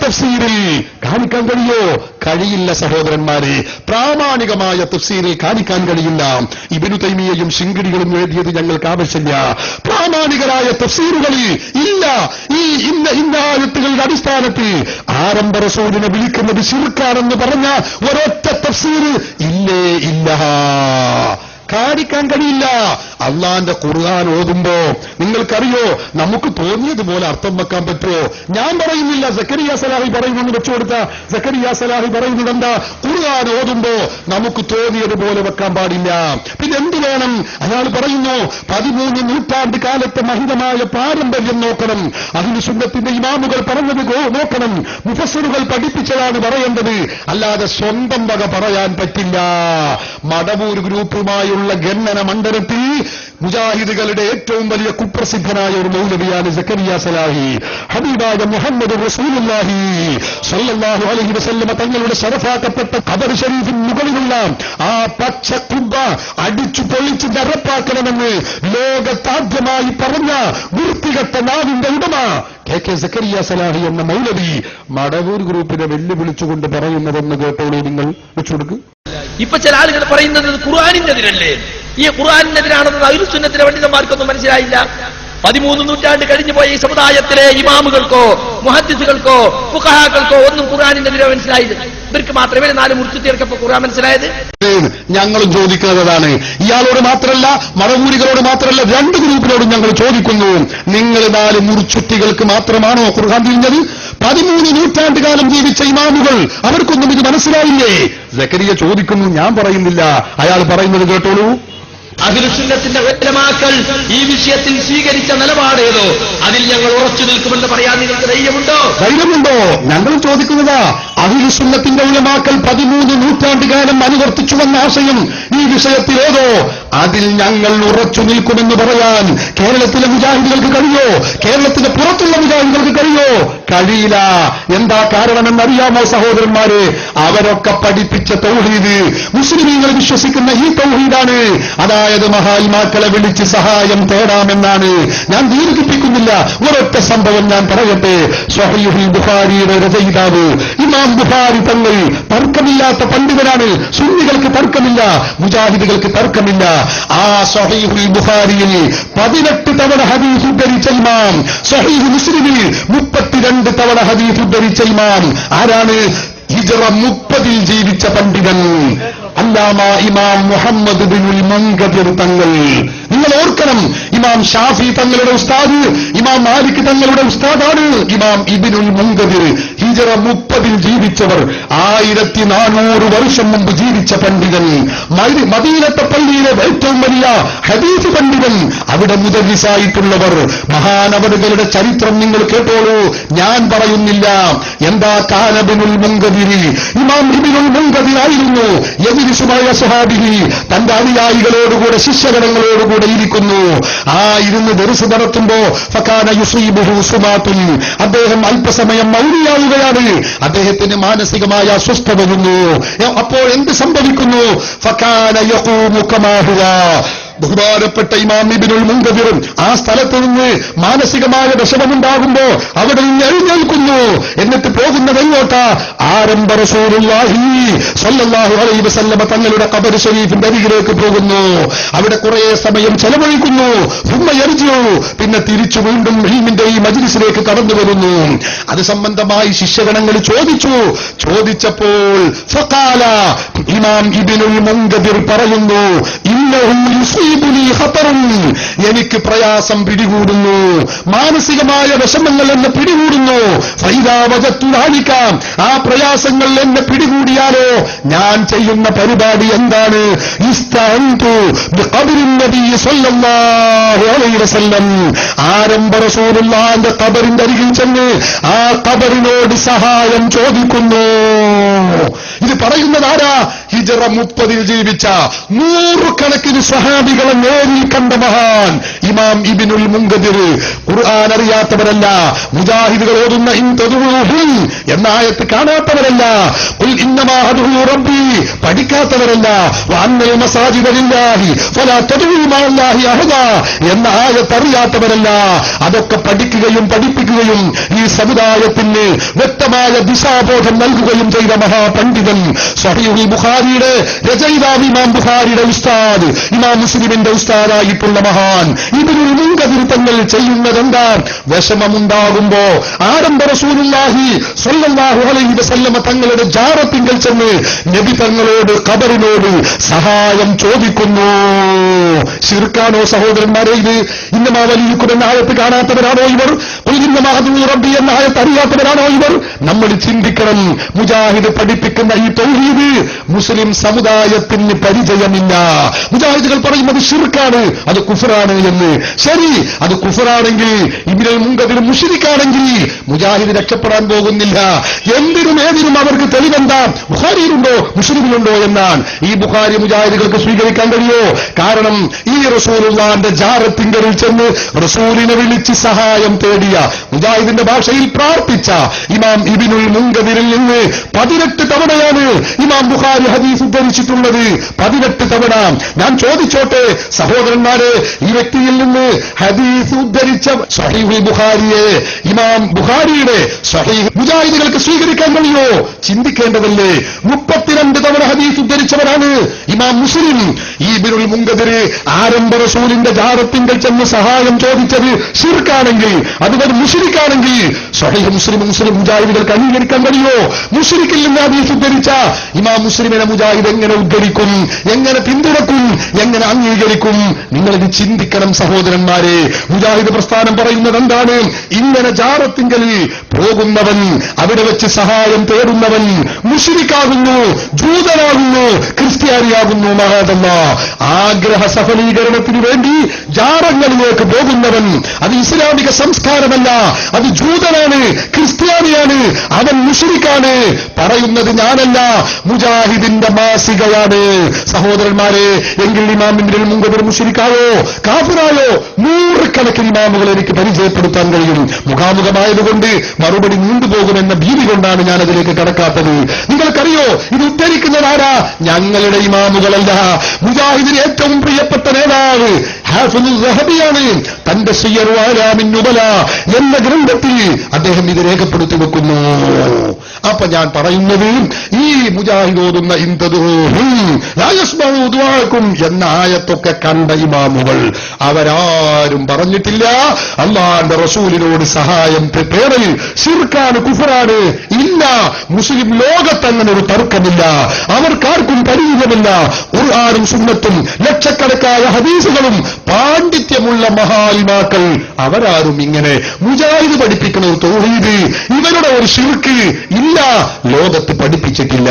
തഫ്സീറിൽ കാണിക്കാൻ കഴിയോ? കഴിയില്ല സഹോദരന്മാരെ. പ്രാമാണികമായ തഫ്സീറിൽ കാണിക്കാൻ കഴിയില്ല. ഇബ്നു തൈമിയയും ശിങ്കിടികളും എഴുതിയത് ഞങ്ങൾക്ക് ആവശ്യമില്ല. പ്രാമാണികരായ തഫ്സീറുകളിൽ ഇല്ല. ഈ ഇന്ന ആയത്തുകളുടെ അടിസ്ഥാനത്തിൽ ആരംഭ റസൂലിനെ വിളിക്കുന്നത് ശിർക്കാണെന്ന് പറഞ്ഞ ഒരൊറ്റ തഫ്സീർ ഇല്ലേ? ഇല്ല, കാണിക്കാൻ കഴിയില്ല. അള്ളാന്റെ ഖുർആൻ ഓതുമ്പോ നിങ്ങൾക്കറിയോ നമുക്ക് തോന്നിയതുപോലെ അർത്ഥം വെക്കാൻ പറ്റുമോ? ഞാൻ പറയുന്നില്ല, സക്കരിയ സലാഹി പറയുമെന്ന് വെച്ചുകൊടുത്ത സക്കരിയ സലാഹി പറയുന്നത് എന്താ? ഖുർആൻ ഓതുമ്പോ നമുക്ക് തോന്നിയതുപോലെ വെക്കാൻ പാടില്ല. പിന്നെ എന്ത് വേണം? അയാൾ പറയുന്നു 13 നൂറ്റാണ്ട് കാലത്തെ മഹിതമായ പാരമ്പര്യം നോക്കണം, അതിന് സുന്നത്തിന്റെ ഇമാമുകൾ പറഞ്ഞത് നോക്കണം, മുഫസ്സിറുകൾ പഠിപ്പിച്ചതാണ് പറയേണ്ടത്, അല്ലാതെ സ്വന്തം വക പറയാൻ പറ്റില്ല. മടവൂർ ഗ്രൂപ്പുമായുള്ള ഗണ്ണന മണ്ഡലത്തിൽ മുജാഹിദുകളുടെ ഏറ്റവും വലിയ കുപ്രസിദ്ധനായ ഒരു മൗലവിയാണ് സക്കരിയ സലാഹി. ഹബീബായ മുഹമ്മദ് റസൂലുള്ളാഹി സ്വല്ലല്ലാഹു അലൈഹി വസല്ലമ തങ്ങളുടെ ശറഫാക്കപ്പെട്ട ഖബർ ശരീഫിന് മുകളിലുള്ള ആ പച്ച കുബ്ബ അടിച്ചു പൊളിച്ച് നിരപ്പാക്കണമെന്ന് ലോകത്താദ്യമായി പറഞ്ഞ വൃത്തികെട്ട നാവിന്റെ ഉടമ കെ സക്കരിയ സലാഹി എന്ന മൗലവി മടവൂർ ഗ്രൂപ്പിനെ വെല്ലുവിളിച്ചുകൊണ്ട് പറയുന്നതെന്ന് കേട്ടോളൂ. നിങ്ങൾ വെച്ചുകൊടുക്ക്. ഇപ്പൊ ചില ആളുകൾ പറയുന്നത് ഖുർആനിനെതിരല്ലേ? ഈ ഖുർആനിനെതിരാണെന്ന് അഹ്ലുസുന്നത്തിലെ പണ്ഡിതന്മാർക്കൊന്നും മനസ്സിലായില്ല. 13 നൂറ്റാണ്ട് കഴിഞ്ഞു പോയ ഈ സമുദായത്തിലെ ഇമാമുകൾക്കോ മുഹദ്ദിസുകൾക്കോ ഫുഖഹാക്കൾക്കോ ഒന്നും ഖുർആനിനെതിരെ മനസ്സിലായത്. ഇവർക്ക് മാത്രമേ 4 മുർത്തത്തിയർക്കപ്പോ ഖുർആൻ മനസ്സിലായത്. ഞങ്ങളും ചോദിക്കുന്നതാണ്. ഇയാളോട് മാത്രമല്ല, മടവൂരികളോട് മാത്രമല്ല, 2 ഗ്രൂപ്പിനോടും ഞങ്ങൾ ചോദിക്കുന്നു. നിങ്ങൾ 4 മുർച്ചുത്തികൾക്ക് മാത്രമാണോ ഖുർആൻ തിരിഞ്ഞത്? 13 നൂറ്റാണ്ട് കാലം ജീവിച്ച ഇമാമുകൾ, അവർക്കൊന്നും ഇത് മനസ്സിലായില്ലേ? സക്കരിയ ചോദിക്കുന്നു, ഞാൻ പറയുന്നില്ല. അയാൾ പറയുന്നത് കേട്ടോളൂ. അഹ്ലുസുന്നത്തിന്റെ ഉലമാക്കൾ ഈ വിഷയത്തിൽ സ്വീകരിച്ച നിലപാടേതോ അതിൽ ഞങ്ങൾ ഉറച്ചു നിൽക്കുമെന്ന് പറയാൻ നിങ്ങൾക്ക് ധൈര്യമുണ്ടോ? ഞങ്ങളും ചോദിക്കുന്നതാ. അഹ്ലുസുന്നത്തിന്റെ ഉലമാക്കൾ 13 നൂറ്റാണ്ടുകാലം അനുവർത്തിച്ചു വന്ന ആശയം ഈ വിഷയത്തിൽ ഏതോ അതിൽ ഞങ്ങൾ ഉറച്ചു നിൽക്കുമെന്ന് പറയാൻ കേരളത്തിലെ മുജാഹിദുകൾക്ക് കഴിയോ? കേരളത്തിന്റെ പുറത്തുള്ള മുജാഹിദുകൾക്ക് കഴിയോ? കഴിയില്ല. എന്താ കാരണമെന്നറിയാമോ സഹോദരന്മാരെ? അവരൊക്കെ പഠിപ്പിച്ച തൗഹീദ്, മുസ്ലിമീങ്ങൾ വിശ്വസിക്കുന്ന ഈ തൗഹീദാണ്. അതായത് മഹാത്മാക്കളെ വിളിച്ച് സഹായം തേടാമെന്നാണ്. ഞാൻ ദീർഘിപ്പിക്കുന്നില്ല, ഒരൊറ്റ സംഭവം ഞാൻ പറയട്ടെ. സ്വഹീഹുൽ ബുഖാരിയുടെ രചയിതാവ് ഇമാം ബുഖാരി തങ്ങൾ തർക്കമില്ലാത്ത പണ്ഡിതനാണ്. സുന്നികൾക്ക് തർക്കമില്ല, മുജാഹിദുകൾക്ക് തർക്കമില്ല. ആ സ്വഹീഹുൽ ബുഖാരിയിൽ 18 തവണ ഹദീസ് ഉദ്ധരിച്ച ഇമാം, സ്വഹീഹ് മുസ്ലിമിൽ 32 തവണ ഹദീസ് ഉദ്ധരിച്ച ഇമാം ആരാണ്? ഹിജ്റ 30 ജീവിച്ച പണ്ഡിതൻ അല്ലാമ ഇമാം മുഹമ്മദ് ബിനുൽ മുൻകദിർ തങ്ങൾ. നിങ്ങൾ ഓർക്കണം, ഇമാം ഷാഫി തങ്ങളുടെ ഉസ്താദ് ഇമാം മാലിക് തങ്ങളുടെ ഉസ്താദാണ് ഇമാം ഇബ്നുൽ മുൻകദിർ. ഹിജ്റ 30 ജീവിച്ചവർ, 1400 വർഷം മുമ്പ് ജീവിച്ച പണ്ഡിതൻ, മദീനത്തെ പള്ളിയിലെ ഏറ്റവും വലിയ ഹദീസ് പണ്ഡിതൻ, അവിടെ മുദരിസായിട്ടുള്ളവർ. മഹാനവറുകളുടെ ചരിത്രം നിങ്ങൾ കേട്ടോളൂ, ഞാൻ പറയുന്നില്ല. എന്താ കാനബിനുൽ മുൻകദിർ, ഇമാം ഇബ്നുൽ മുൻകദിർ ആയിരുന്നു യജിലിസുമായ സ്വഹാബിഹി, തന്റെ അനുയായികളോടുകൂടെ ശിഷ്യഗണങ്ങളോടുകൂടെ ഇരിക്കുന്നു. ഇരുന്ന് ദർസ് നടത്തുമ്പോ ഫകാന യുസീബുഹു സുമാത്തുൻ, അദ്ദേഹം അല്പസമയം മൗനിയാവുകയാണ്. അദ്ദേഹത്തിന് മാനസികമായ അസ്വസ്ഥത വരുന്നു. അപ്പോൾ എന്ത് സംഭവിക്കുന്നു? ഫകാന യഖൂമു കമാ ഹുവ, ബഹുമാനപ്പെട്ട ഇമാം ഇബ്നുൽ മുൻകദിർ ആ സ്ഥലത്ത് നിന്ന് മാനസികമായ വിഷമമുണ്ടാകുമ്പോ അവിടെ നിന്ന് എഴുന്നേൽക്കുന്നു. എന്നിട്ട് പോകുന്നത് എങ്ങോട്ടാ? ആരംഭ റസൂലുള്ളാഹി സ്വല്ലല്ലാഹു അലൈഹി വസല്ലമ തങ്ങളുടെ ഖബർ ശരീഫിന്റെ അരികിലേക്ക് പോകുന്നു. അവിടെ കുറെ സമയം ചെലവഴിക്കുന്നു. സുമ്മ യർജിഉ, പിന്നെ തിരിച്ചു വീണ്ടും ഇൽമിന്റെ ഈ മജ്ലിസിലേക്ക് കടന്നു വരുന്നു. അത് സംബന്ധമായി ശിഷ്യഗണങ്ങൾ ചോദിച്ചപ്പോൾ ഫഖാല, ഇമാം ഇബ്നുൽ മുൻകദിർ പറയുന്നു, ഇന്നഹു എനിക്ക് പ്രയാസം പിടികൂടുന്നു, മാനസികമായ വിഷമങ്ങൾ എന്നെ പിടികൂടുന്നു. ആ പ്രയാസങ്ങൾ എന്നെ പിടികൂടിയാലോ ഞാൻ ചെയ്യുന്ന പരിപാടി എന്താണ്? ആരംഭ റസൂലുള്ളാഹിന്റെ ഖബറിന്റെ അരികിൽ ചെന്ന് ആ ഖബറിനോട് സഹായം ചോദിക്കുന്നു. ഇത് പറയുന്നത് ആരാ? ഹിജ്റ 30 ജീവിച്ച 100 കണക്കിന് സ്വഹാബികളെ നേരിൽ കണ്ട മഹാൻ ഇമാം ഇബ്നുൽ മുൻകദിർ. ഖുർആൻ അറിയാത്തവരല്ല, മുജാഹിദുകൾ ഓതുന്ന ഇൻതദൂഹും എന്ന ആയത്ത് കാണാത്തവരല്ല, ഖുൽ ഇന്നമാ അദ്ഉ റബ്ബി പഠിക്കാത്തവരല്ല, വഅന്നൽ മസാജിദ ലില്ലാഹി ഫലാ തദ്ഉ മഅല്ലാഹി അഹദ എന്ന ആയത്ത് അറിയാത്തവരല്ല. അതൊക്കെ പഠിക്കുകയും പഠിപ്പിക്കുകയും ഈ സമുദായത്തിന് വ്യക്തമായ ദിശാബോധം നൽകുകയും ചെയ്ത മഹാപണ്ഡിതൻ, സ്വഹീഹുൽ ബുഖാരിയുടെ രചയിതാവ്, ഇമാം ബുഖാരിയുടെ ഉസ്താദ്, ഇമാം മുസ്ലിമിന്റെ ഉസ്താദായിട്ടുള്ള മഹാൻ ഇബ്നുൽ മുൻകദിർ തങ്ങൾ ചെയ്യുന്നതെന്താ? വിഷമമുണ്ടാകുമ്പോ ആരംഭ റസൂലുള്ളാഹി സ്വല്ലല്ലാഹു അലൈഹി വസല്ലമ തങ്ങളുടെ ജാറത്തിങ്കൽ ചെന്ന് നബി തങ്ങളോട് ഖബറിനോട് സഹായം ചോദിക്കുന്നു. ശിർക്കാണോ സഹോദരന്മാരെ ഇത്? ഇന്നമാ വലിയുക്കും എന്ന ആയത്ത് കാണാത്തവരാണോ ഇവർ? ഇന്നമാ അദ്ഉ റബ്ബി എന്ന ആയത്ത് അറിയാത്തവരാണോ ഇവർ? നമ്മൾ ചിന്തിക്കണം, മുജാഹിദ് പഠിപ്പിക്കുന്ന ഈ തൗഹീദ് മുസ്ലിം സമുദായത്തിന് പരിചയമില്ല. മുജാഹിദുകൾ പറയുന്നത് ശിർക്കാണ്, അത് കുഫറാണ് എന്ന്. ശരി, അത് കുഫറാണെങ്കിൽ ഇബ്നുൽ മുൻകദിർ മുശ്രിക്കാണെങ്കിൽ മുജാഹിദ് രക്ഷപ്പെടാൻ പോകുന്നില്ല. എന്തിനും ഏതിനും അവർക്ക് തെളിവെന്താ? ബുഖാരിയിലുണ്ടോ മുസ്ലിമിലുണ്ടോ എന്നാണ്. ഈ ബുഖാരി മുജാഹിദുകൾക്ക് സ്വീകരിക്കാൻ കഴിയോ? കാരണം ഈ റസൂലുള്ളാഹിന്റെ ജാറത്തിങ്കലിൽ ചെന്ന് റസൂലിനെ വിളിച്ച് സഹായം തേടിയ, മുജാഹിദിന്റെ ഭാഷയിൽ പ്രാർത്ഥിച്ച ഇമാം ഇബ്നുൽ മുൻകദിറിൽ നിന്ന് 18 തവണയാണ് ഇമാം ബുഖാരി ഹദീസ് ഉദ്ധരിച്ചിട്ടുള്ളത്. 18 തവണ. ഞാൻ ചോദിച്ചോട്ടെ സഹോദരന്മാരെ, ഈ വ്യക്തിയിൽ നിന്ന് ഹദീസ് ഉദ്ധരിച്ച സ്വഹീഹുൽ ബുഖാരിയെ, ഇമാം ബുഖാരിയുടെ സ്വഹീഹ് മുജാഹിദുകൾക്ക് സ്വീകരിക്കാൻ കഴിയോ? ചിന്തിക്കേണ്ടതല്ലേ. 32 തവണ ഹദീസ് ഉദ്ധരിച്ചവരാണ് ഇമാം മുസ്ലിം. ഈ ഇബ്നുൽ മുൻകദിർ ആരംഭ റസൂലിന്റെ ജാറത്തിങ്കൽ ചെന്ന് സഹായം ചോദിച്ചത് ശിർക്കാണെങ്കിൽ, അതുപോലെ മുശ്രിക്കാണെങ്കിൽ സ്വഹീഹ് മുസ്ലിം മുജാഹിദുകൾക്ക് അംഗീകരിക്കാൻ കഴിയോ? മുശ്രിക്കിൽ നിന്ന് ഹദീസ് ഉദ്ധരിച്ച ഇമാം മുസ്ലിമിനെ മുജാഹിദ് എങ്ങനെ ഉദ്ധരിക്കും? എങ്ങനെ പിന്തുണക്കും? എങ്ങനെ അംഗീകരിക്കും? നിങ്ങളിത് ചിന്തിക്കണം സഹോദരന്മാരെ. മുജാഹിദ് പ്രസ്ഥാനം പറയുന്നത് എന്താണ്? ഇങ്ങനെ ജാറത്തിങ്കലിൽ പോകുന്നവൻ, അവിടെ വെച്ച് സഹായം തേടുന്നവൻ മുശ്രിക്കാകുന്നു, ജൂതനാകുന്നു, ക്രിസ്ത്യാനിയാകുന്നു. മഹാദല്ലാ, ആഗ്രഹ സഫലീകരണത്തിന് വേണ്ടി ജാറങ്ങളിലേക്ക് പോകുന്നവൻ അത് ഇസ്ലാമിക സംസ്കാരമല്ല, അത് ജൂതനാണ്, ക്രിസ്ത്യാനിയാണ്, അവൻ മുശ്രിക്കാണ്. പറയുന്നത് ഞാനല്ല, മുജാഹിദിന്റെ മാസികയാണ്. സഹോദരന്മാരെ, എങ്കിൽ ഇമാമിന്റെ മുമ്പ് ഒരു മുശ്രിക്കായോ കാഫിറായോ? നൂറുകണക്കിന് ഇമാമുകൾ എനിക്ക് പരിചയപ്പെടുത്താൻ കഴിയും. മുഖാമുഖമായതുകൊണ്ട് മറുപടി നീണ്ടുപോകുമെന്ന ഭീതി കൊണ്ടാണ് ഞാൻ അതിലേക്ക് കടക്കാത്തത്. നിങ്ങൾക്കറിയോ ഇത് ഉദ്ധരിക്കുന്നത് ആരാ? ഞങ്ങളുടെ ഇമാമുകളല്ല. മുജാഹിദിന് ഏറ്റവും പ്രിയപ്പെട്ട നേതാവ് ഹാഫിദുൽ സഹബിയാണ്. തന്റെ സിയർ അഅ്ലാമിൻ നുബല എന്ന ഗ്രന്ഥത്തിൽ അദ്ദേഹം ഇത് രേഖപ്പെടുത്തി വെക്കുന്നു. അപ്പൊ ഞാൻ പറയുന്നത്, ഈ മുജാഹിദ് ഓതുന്ന ഇന്തദൂഹും ലാ യസ്മഉ ദുആക്കും എന്ന ആയത്തൊക്കെ കണ്ട ഇമാമുകൾ അവരാരും പറഞ്ഞിട്ടില്ല അല്ലാഹുവിന്റെ റസൂലിനോട് സഹായം തേടൽ ശിർക്കാണ്, കുഫറാണ്. ഇല്ല, മുസ്ലിം ലോകത്ത് അങ്ങനെ ഒരു തർക്കമില്ല. അവർക്കാർക്കും പരിചയമില്ല. ഖുർആനും സുന്നത്തും ലക്ഷക്കണക്കായ ഹദീസുകളും പാണ്ഡിത്യമുള്ള മഹായിമാക്കൾ അവരാരും ഇങ്ങനെ മുജാഹിദ് പഠിപ്പിക്കുന്ന ഒരു തൗഹീദ്, ഇവരുടെ ഒരു ശിർക്ക് ഇല്ല, ലോകത്ത് പഠിപ്പിച്ചിട്ടില്ല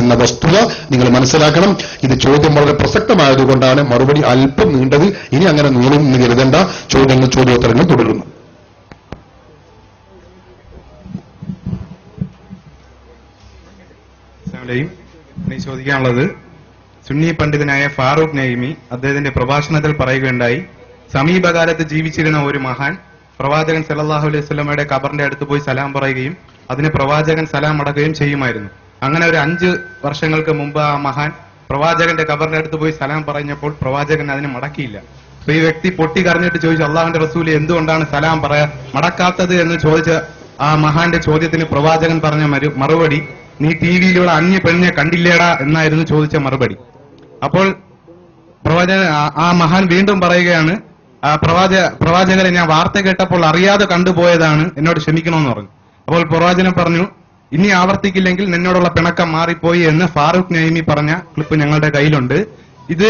എന്ന വസ്തുത നിങ്ങൾ മനസ്സിലാക്കണം. ഇത് ചോദ്യം വളരെ പ്രസക്തമായതുകൊണ്ടാണ് മറുപടി അല്പം നീണ്ടത്. ഇനി അങ്ങനെ നീളുമെന്ന് കരുതേണ്ട. ചോദ്യോത്തരങ്ങൾ തുടരുന്നു. ഇനി ചോദിക്കാനുള്ളത്, സുന്നി പണ്ഡിതനായ ഫാറൂഖ് നഈമി അദ്ദേഹത്തിന്റെ പ്രഭാഷണത്തിൽ പറയുകയുണ്ടായി, സമീപകാലത്ത് ജീവിച്ചിരുന്ന ഒരു മഹാൻ പ്രവാചകൻ സല്ലല്ലാഹു അലൈഹി വസല്ലമയുടെ ഖബറിന്റെ അടുത്ത് പോയി സലാം പറയുകയും അതിന് പ്രവാചകൻ സലാം അടക്കുകയും ചെയ്യുമായിരുന്നു. അങ്ങനെ ഒരു 5 വർഷങ്ങൾക്ക് മുമ്പ് ആ മഹാൻ പ്രവാചകന്റെ ഖബറിന്റെ അടുത്ത് പോയി സലാം പറഞ്ഞപ്പോൾ പ്രവാചകൻ അതിനെ മടക്കിയില്ല. അപ്പൊ ഈ വ്യക്തി പൊട്ടിക്കരഞ്ഞിട്ട് ചോദിച്ചു, അള്ളാഹുവിന്റെ റസൂൽ എന്തുകൊണ്ടാണ് സലാം മടക്കാത്തത് എന്ന് ചോദിച്ച ആ മഹാന്റെ ചോദ്യത്തിന് പ്രവാചകൻ പറഞ്ഞ മറുപടി, നീ ടിവിയിലൂടെ അന്യ പെണ്ണിനെ കണ്ടില്ലേടാ എന്നായിരുന്നു ചോദിച്ച മറുപടി. അപ്പോൾ ആ മഹാൻ വീണ്ടും പറയുകയാണ്, പ്രവാചകരെ ഞാൻ വാർത്ത കേട്ടപ്പോൾ അറിയാതെ കണ്ടുപോയതാണ്, എന്നോട് ക്ഷമിക്കണമെന്ന് പറഞ്ഞു. അപ്പോൾ പ്രവാചകൻ പറഞ്ഞു, ഇനി ആവർത്തിക്കില്ലെങ്കിൽ നിന്നോടുള്ള പിണക്കം മാറിപ്പോയി എന്ന് ഫാറൂഖ് നഈമി പറഞ്ഞ ക്ലിപ്പ് ഞങ്ങളുടെ കയ്യിലുണ്ട്. ഇത്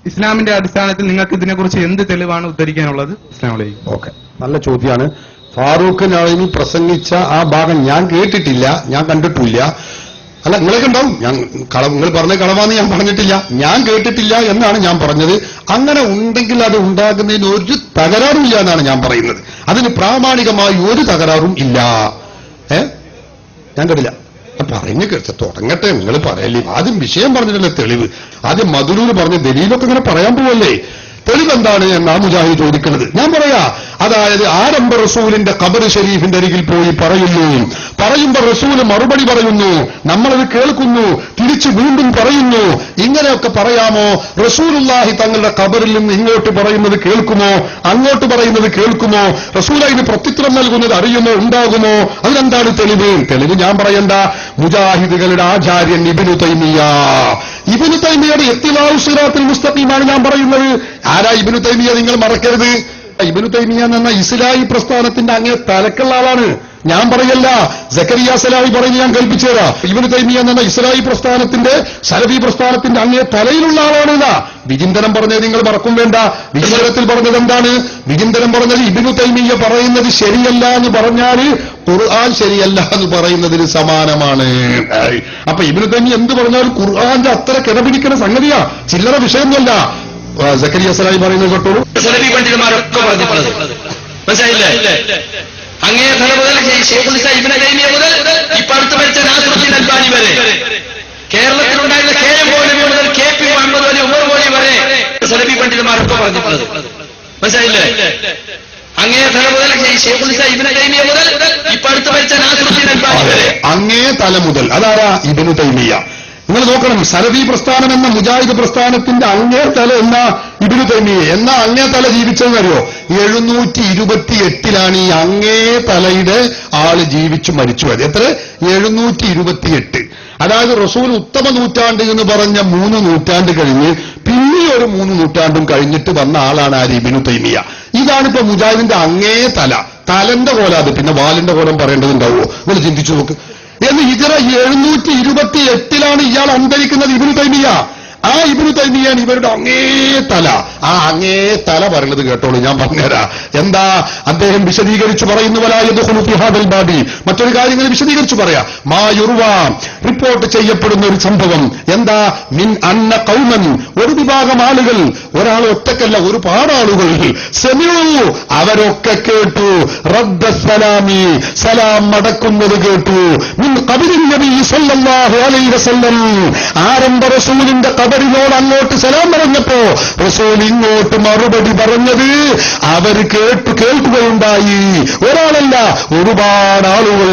ഇസ്ലാമിന്റെ അടിസ്ഥാനത്തിൽ നിങ്ങൾക്ക് ഇതിനെക്കുറിച്ച് എന്ത് തെളിവാണ് ഉദ്ധരിക്കാനുള്ളത്? അസ്സലാമു അലൈക്കും. ഓക്കെ, നല്ല ചോദ്യമാണ്. ഫാറൂഖ് നഈമി പ്രസംഗിച്ച ആ ഭാഗം ഞാൻ കേട്ടിട്ടില്ല, ഞാൻ കണ്ടിട്ടില്ല. അല്ല, നിങ്ങളൊക്കെ ഉണ്ടാവും. നിങ്ങൾ പറഞ്ഞ കളവാന്ന് ഞാൻ പറഞ്ഞിട്ടില്ല, ഞാൻ കേട്ടിട്ടില്ല എന്നാണ് ഞാൻ പറഞ്ഞത്. അങ്ങനെ ഉണ്ടെങ്കിൽ അത് ഉണ്ടാകുന്നതിന് ഒരു തകരാറും ഇല്ല എന്നാണ് ഞാൻ പറയുന്നത്. അതിന് പ്രാമാണികമായി ഒരു തകരാറും ഇല്ല. ഞാൻ കേട്ടില്ല. പറഞ്ഞു കേട്ട തുടങ്ങട്ടെ, നിങ്ങൾ പറയല്ലേ. ആദ്യം വിഷയം പറഞ്ഞിട്ടല്ലേ തെളിവ്. ആദ്യം മധുരൂര് പറഞ്ഞ ദലീലൊക്കെ ഇങ്ങനെ പറയാൻ പോവല്ലേ. തെളിവെന്താണ് എന്നാ മുജാഹിദ് ചോദിക്കുന്നത്. ഞാൻ പറയാ, അതായത് ആരംഭ റസൂലിന്റെ ഖബർ ഷരീഫിന്റെ അരികിൽ പോയി പറയുമ്പോൾ റസൂല് മറുപടി പറയുന്നു, നമ്മളത് കേൾക്കുന്നു, തിരിച്ചു വീണ്ടും പറയുന്നു. ഇങ്ങനെയൊക്കെ പറയാമോ? റസൂലുള്ളാഹി തങ്ങളുടെ ഖബറിൽ നിന്ന് ഇങ്ങോട്ട് പറയുന്നത് കേൾക്കുമോ, അങ്ങോട്ട് പറയുന്നത് കേൾക്കുമോ? റസൂൽ അതിന് പ്രത്യുത്തരം നൽകുന്നത് അറിയുമോ, ഉണ്ടാകുമോ? അതിനെന്താണ് തെളിവ്? തെളിവ് ഞാൻ പറയണ്ട. മുജാഹിദുകളുടെ ആചാര്യൻ ഇബ്നു തൈമിയ്യയുടെ ഇഖ്തിലാഉ സിറാത്തുൽ മുസ്തഖീമാണ് ഞാൻ പറയുന്നത്. ആരാ ഇബ്നു തൈമിയ്യ? നിങ്ങൾ മറക്കരുത്. ഇബ്നു തൈമിയ്യ എന്ന ഇസ്ലാഹി പ്രസ്ഥാനത്തിന്റെ അങ്ങേ തലക്കുള്ള ആളാണ്. ഞാൻ പറയല്ല, സക്കരിയ സലാഹി പറഞ്ഞ് ഞാൻ കേൾപ്പിച്ചു തരാം. ഇബ്നു തൈമിയ്യ എന്ന ഇസ്ലാഹി പ്രസ്ഥാനത്തിന്റെ സലഫി പ്രസ്ഥാനത്തിന്റെ അങ്ങേ തലയിലുള്ള ആളാണില്ല. വിചിന്തനം പറഞ്ഞത് നിങ്ങൾ മറക്കും വേണ്ട. വിചിന്തനത്തിൽ പറഞ്ഞത് എന്താണ്? വിചിന്തനം പറഞ്ഞത് ഇബ്നു തൈമിയ്യ പറയുന്നത് ശരിയല്ല എന്ന് പറഞ്ഞാൽ ഖുർആൻ ശരിയല്ല എന്ന് പറയുന്നതിന് സമാനമാണ്. അപ്പൊ ഇബ്നു തൈമിയ്യ എന്ത് പറഞ്ഞാലും ഖുർആന്റെ അത്ര കിടപിടിക്കുന്ന സംഗതിയാ, ചില്ലറ വിഷയമൊന്നുമല്ല. സക്കരിയ സലാഹി പറയുന്നത് കേട്ടോളൂ. സലഫി പണ്ഡിതന്മാരൊക്കെ പറഞ്ഞിട്ടുള്ളത് മനസ്സിലായില്ലേ? അങ്ങേ തല മുതൽ ശൈഖുൽ ഇസ്ലാം ഇബ്നു തൈമിയ്യ മുതൽ ഇപ്പൊ അടുത്ത് മരിച്ച നാസിറുദ്ദീൻ അൽബാനി വരെ, കേരളത്തിലുണ്ടായിരുന്ന KM മൗലവി മുതൽ KP മുഹമ്മദ് അലി ഉമർ മൗലവി വരെ സലഫി പണ്ഡിതന്മാരൊക്കെ പറഞ്ഞിട്ടുള്ളത് മനസ്സിലായില്ലേ? അങ്ങേ തല മുതൽ ശൈഖുൽ ഇസ്ലാം ഇബ്നു തൈമിയ്യ മുതൽ ഇപ്പൊ അടുത്ത് മരിച്ച നാസിറുദ്ദീൻ അൽബാനി വരെ, അങ്ങേ തല മുതൽ. അതാരാ? ഇബ്നു തൈമിയ്യ. നിങ്ങൾ നോക്കണം, സലഫി പ്രസ്ഥാനം എന്ന മുജാഹിദ് പ്രസ്ഥാനത്തിന്റെ അങ്ങേ തല എന്ന ഇബ്നു തൈമിയ്യ എന്നാ അങ്ങേ തല ജീവിച്ചതെന്നറിയോ? 728 ഈ അങ്ങേ തലയുടെ ആള് ജീവിച്ചു മരിച്ചുപോയത്. എത്ര? 728. അതായത് റസൂൽ ഉത്തമ നൂറ്റാണ്ട് എന്ന് പറഞ്ഞ 3 നൂറ്റാണ്ട് കഴിഞ്ഞ് പിന്നെ ഒരു 3 നൂറ്റാണ്ടും കഴിഞ്ഞിട്ട് വന്ന ആളാണ് ആര്? ഇബ്നു തൈമിയ്യ. ഇതാണിപ്പോ മുജാഹിദിന്റെ അങ്ങേ തല. തലന്റെ കോല അത്, പിന്നെ വാലിന്റെ കോലം പറയേണ്ടതുണ്ടാവുമോ? നിങ്ങൾ ചിന്തിച്ചു നോക്ക്. എന്ന് ഹിജറ 728 ഇയാൾ അന്തരിക്കുന്നത്. ഇബ്നു തൈമിയ്യ ആ ഇബ്നു തൈമിയ്യാണ് ഇവരുടെ അങ്ങേ തല. ആ അങ്ങേ തല പറയുന്നത് കേട്ടോളൂ, ഞാൻ പറഞ്ഞുതരാം. എന്താ അദ്ദേഹം വിശദീകരിച്ചു പറയുന്നു? മറ്റൊരു കാര്യങ്ങൾ വിശദീകരിച്ചു പറയാം. റിപ്പോർട്ട് ചെയ്യപ്പെടുന്ന ഒരു സംഭവം എന്താ? മിൻ അന്ന ഖൗമൻ, ഒരു വിഭാഗം ആളുകൾ, ഒരാൾ ഒറ്റക്കല്ല, ഒരുപാട് ആളുകൾ, സെമിഉ, അവരൊക്കെ കേട്ടു, റദ്ദ സലാമി, സലാം മടക്കുന്നത് കേട്ടു, മിൻ ഖബറിൻ നബി സല്ലല്ലാഹു അലൈഹി വസല്ലം, ആരംഭ റസൂലിന്റെ ഖബറിനോട് അങ്ങോട്ട് സലാം പറഞ്ഞപ്പോ റസൂൽ ഇങ്ങോട്ട് മറുപടി പറഞ്ഞത് അവർ കേൾക്കുകയുണ്ടായി. ഒരാളല്ല, ഒരുപാട് ആളുകൾ.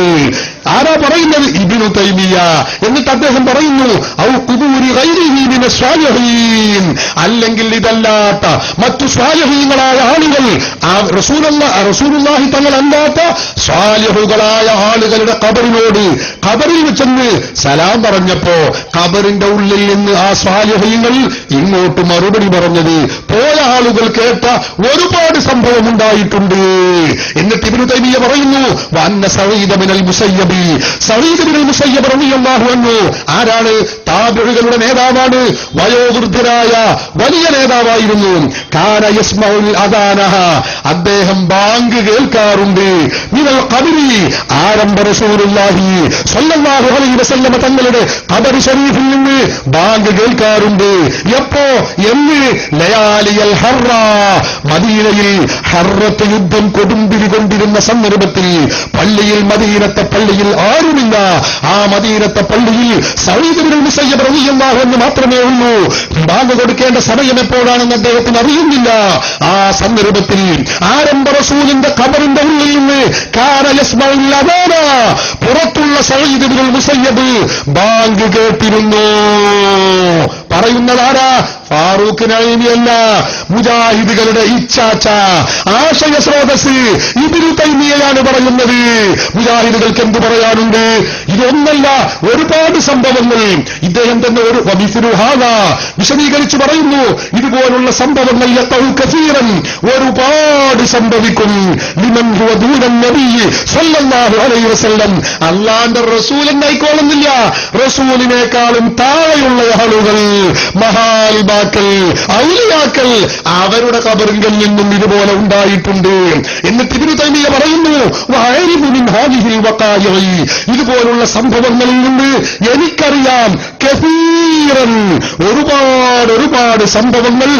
ആരാ പറയുന്നത്? ഇബ്നു തൈമിയ്യ. എന്നിട്ട് അദ്ദേഹം പറയുന്നു, ഔ ഖുബൂരി ഗൈരിഹി മിന സ്വാലിഹീൻ, അല്ലെങ്കിൽ ഇതല്ലാത്ത മറ്റു സ്വാലിഹീങ്ങളായ ആളുകൾ, റസൂലുള്ളാഹി തങ്ങളല്ലാത്ത സ്വാലിഹുകളായ ആളുകളുടെ ഖബറിനോട് ഖബറിൽ വെച്ചെന്ന് സലാം പറഞ്ഞപ്പോ ഖബറിന്റെ ഉള്ളിൽ നിന്ന് ആ സ്വാലിഹീങ്ങൾ ഇങ്ങോട്ട് മറുപടി പറഞ്ഞത് പോയ ആളുകൾ കേട്ട ഒരുപാട് സംഭവം ഉണ്ടായിട്ടുണ്ട്. എന്നിട്ട് ഇബ്നു തൈമിയ്യ പറയുന്നു, വഅന്ന സഈദ് ബിനുൽ മുസയ്യബ്, സഈദ് ബിനുൽ മുസയ്യബ് റളിയല്ലാഹു അൻഹു ആരാണ്? താബിഈകളുടെ നേതാവാണ്, വയോവൃദ്ധരായ വലിയ നേതാവായിരുന്നു. കാന യസ്മഉൽ അദാനഹ, അദ്ദേഹം ബാങ്ക് കേൾക്കാറുണ്ട്. മിനൽ ഖബരി, ആരംഭ റസൂലുള്ളാഹി സ്വല്ലല്ലാഹു അലൈഹി വസല്ലം തങ്ങളുടെ ഖബർ ശരീഫിൽ നിന്ന് ബാങ്ക് കേൾക്കാറുണ്ട്. എപ്പോ? എന്ന് ലയാലിയൽ ഹർറ, മദീനയിൽ ഹർറത്ത് യുദ്ധം കൊടുമ്പിരി കൊണ്ടിരുന്ന സന്ദർഭത്തിൽ പള്ളിയിൽ, മദീനത്തെ പള്ളിയിൽ ആരുമില്ല. ആ മദീനത്തെ പള്ളിയിൽ സഈദ് ഇബ്നുൽ മുസയ്യബ് റളിയല്ലാഹു അൻഹു മാത്രമേ ഉള്ളൂ. ബാങ്ക് കൊടുക്കേണ്ട സമയം എപ്പോഴാണെന്ന് അദ്ദേഹത്തിന് അറിയുന്നില്ല. ആ സന്ദർഭത്തിൽ ആരംഭ റസൂലിന്റെ ഖബറിന്റെ ഉള്ളിൽ നിന്ന് കാന യസ്മഉൽ അദാന, പുറത്തുള്ള സഈദ് ഇബ്നുൽ മുസയ്യബ് ബാങ്ക് കേട്ടിരുന്നു. പറയുന്നതാരാ? ഫാറൂഖ് നഈമിയല്ല, മുജാഹിദുകളുടെ ഇച്ഛാച്ച, ആശയ സ്രോതസ് ഇബ്നു തൈമിയ്യയാണ് പറയുന്നത്. മുജാഹിദുകൾക്ക് എന്ത് പറയാനുണ്ട്? ഇതൊന്നല്ല, ഒരുപാട് സംഭവങ്ങൾ ഇദ്ദേഹം തന്നെ ഒരു വിശദീകരിച്ചു പറയുന്നു. ഇതുപോലുള്ള സംഭവങ്ങൾ കസീറൻ, ഒരുപാട് സംഭവിക്കും. ലിമൻ ഹുവ ദൂനൻ നബിയ്യി സ്വല്ലല്ലാഹു അലൈഹി വസല്ലം, അല്ലാഹുവിന്റെ റസൂൽ എന്നായിക്കോളുന്നില്ല, റസൂലിനേക്കാളും താഴെയുള്ള ആളുകൾ, മഹാത്മാക്കൾ, ഔലിയാക്കൾ, അവരുടെ ഖബറിൽ നിന്നും ഇതുപോലെ ഉണ്ടായിട്ടുണ്ട്. എന്നിട്ട് ഇബ്നു തൈമിയ്യ പറയുന്നു, വഅരിഫു മിൻ ഹാദിഹിൽ വഖായിഇ, ഇതുപോലുള്ള സംഭവങ്ങളിൽ നിന്ന് എനിക്കറിയാം, കസീറൻ, ഒരുപാട് സംഭവങ്ങൾ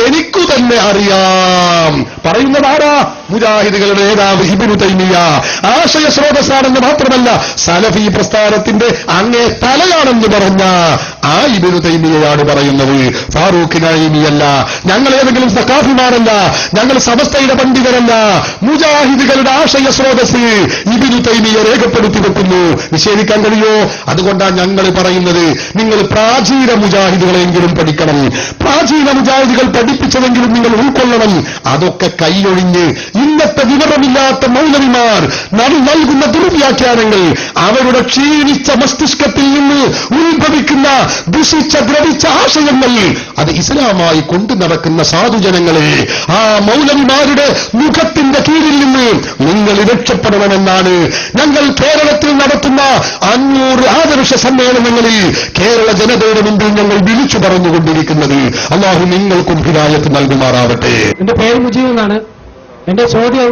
എനിക്കു തന്നെ അറിയാം. പറയുന്നതാരാ? മുജാഹിദുകളുടെ നേതാവ് ഇബ്നു തൈമിയ്യ. ആശയ സ്രോതസ്സാണെന്ന് മാത്രമല്ല, സലഫി പ്രസ്ഥാനത്തിന്റെ അങ്ങേ തലയാണെന്ന് പറഞ്ഞ ആ ഇബ്നു തൈമിയ്യയാണ് പറയുന്നത്. ഫാറൂഖ് നഈമിയല്ല, ഞങ്ങൾ ഏതെങ്കിലും സഖാഫിമാരല്ല, ഞങ്ങൾ സമസ്തയുടെ പണ്ഡിതരല്ല. മുജാഹിദുകളുടെ ആശയ സ്രോതസ് ഇബ്നു തൈമിയ്യ രേഖപ്പെടുത്തി വെക്കുന്നു. നിഷേധിക്കാൻ കഴിയോ? അതുകൊണ്ടാണ് ഞങ്ങൾ പറയുന്നത്, നിങ്ങൾ പ്രാചീന മുജാഹിദുകളെങ്കിലും പഠിക്കണം. പ്രാചീന മുജാഹിദുകൾ പഠിപ്പിച്ചതെങ്കിലും നിങ്ങൾ ഉൾക്കൊള്ളണം. അതൊക്കെ കൈയൊഴിഞ്ഞ് ഇന്നത്തെ വിവരമില്ലാത്ത മൗലവിമാർ നൽകുന്ന ദുർവ്യാഖ്യാനങ്ങൾ, അവരുടെ ക്ഷീണിച്ച മസ്തിഷ്കത്തിൽ നിന്ന് ഉത്ഭവിക്കുന്ന ദുഷിച്ച ദ്രവിച്ച ആശയങ്ങൾ, അത് ഇസ്ലാമായി കൊണ്ടു നടക്കുന്ന സാധുജനങ്ങളെ ആ മൗലവിമാരുടെ മുഖത്തിന്റെ കീഴിൽ നിന്ന് നിങ്ങൾ രക്ഷപ്പെടണമെന്നാണ് ഞങ്ങൾ കേരളത്തിൽ നടത്തുന്ന 500 ആദർശ സമ്മേളനങ്ങളിൽ കേരള ജനതയുടെ മുമ്പിൽ ഞങ്ങൾ വിളിച്ചു പറഞ്ഞുകൊണ്ടിരിക്കുന്നത്. അല്ലാഹു നിങ്ങൾക്കും ഹിദായത്ത് നൽകുമാറാവട്ടെ. എന്റെ പേര് മുജീബ് എന്നാണ്. എന്റെ ചോദ്യം,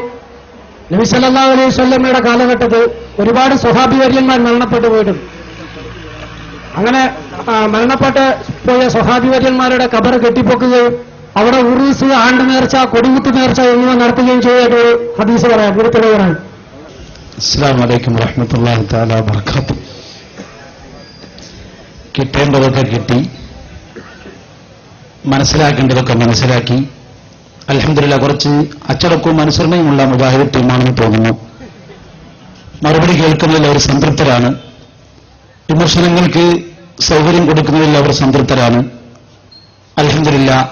നബി സല്ലല്ലാഹു അലൈഹി വസല്ലമയുടെ കാലഘട്ടത്തിൽ ഒരുപാട് സ്വഹാബിവര്യന്മാർ മരണപ്പെട്ടു പോയിട്ടുണ്ട്. അങ്ങനെ മരണപ്പെട്ട് പോയ സ്വഹാബിവര്യന്മാരുടെ ഖബർ കെട്ടിപ്പൊക്കുകയും അവിടെ ഉറൂസ്, ആണ്ട് നേർച്ച, കൊടികുത്ത് നേർച്ച എന്നിവ നടത്തുകയും ചെയ്തിട്ട് ഹദീസ് പറയാം, ഗുരുത്തലവരാണ്. അസ്സലാമു അലൈക്കും വറഹ്മത്തുള്ളാഹി തആല വബറകാതുഹു. കിട്ടേണ്ടതൊക്കെ കിട്ടി, മനസ്സിലാക്കേണ്ടതൊക്കെ മനസ്സിലാക്കി. അൽഹംദുലില്ലാഹ് കുറച്ച് അച്ചടക്കവും അനുസരണയുമുള്ള മുജാഹിദ് ടീമാണെന്ന് തോന്നുന്നു. മറുപടി കേൾക്കുന്നതിൽ അവർ സംതൃപ്തരാണ്. വിമർശനങ്ങൾക്ക് സൗകര്യം കൊടുക്കുന്നതിൽ അവർ സംതൃപ്തരാണ്. അൽഹംദുലില്ലാഹ്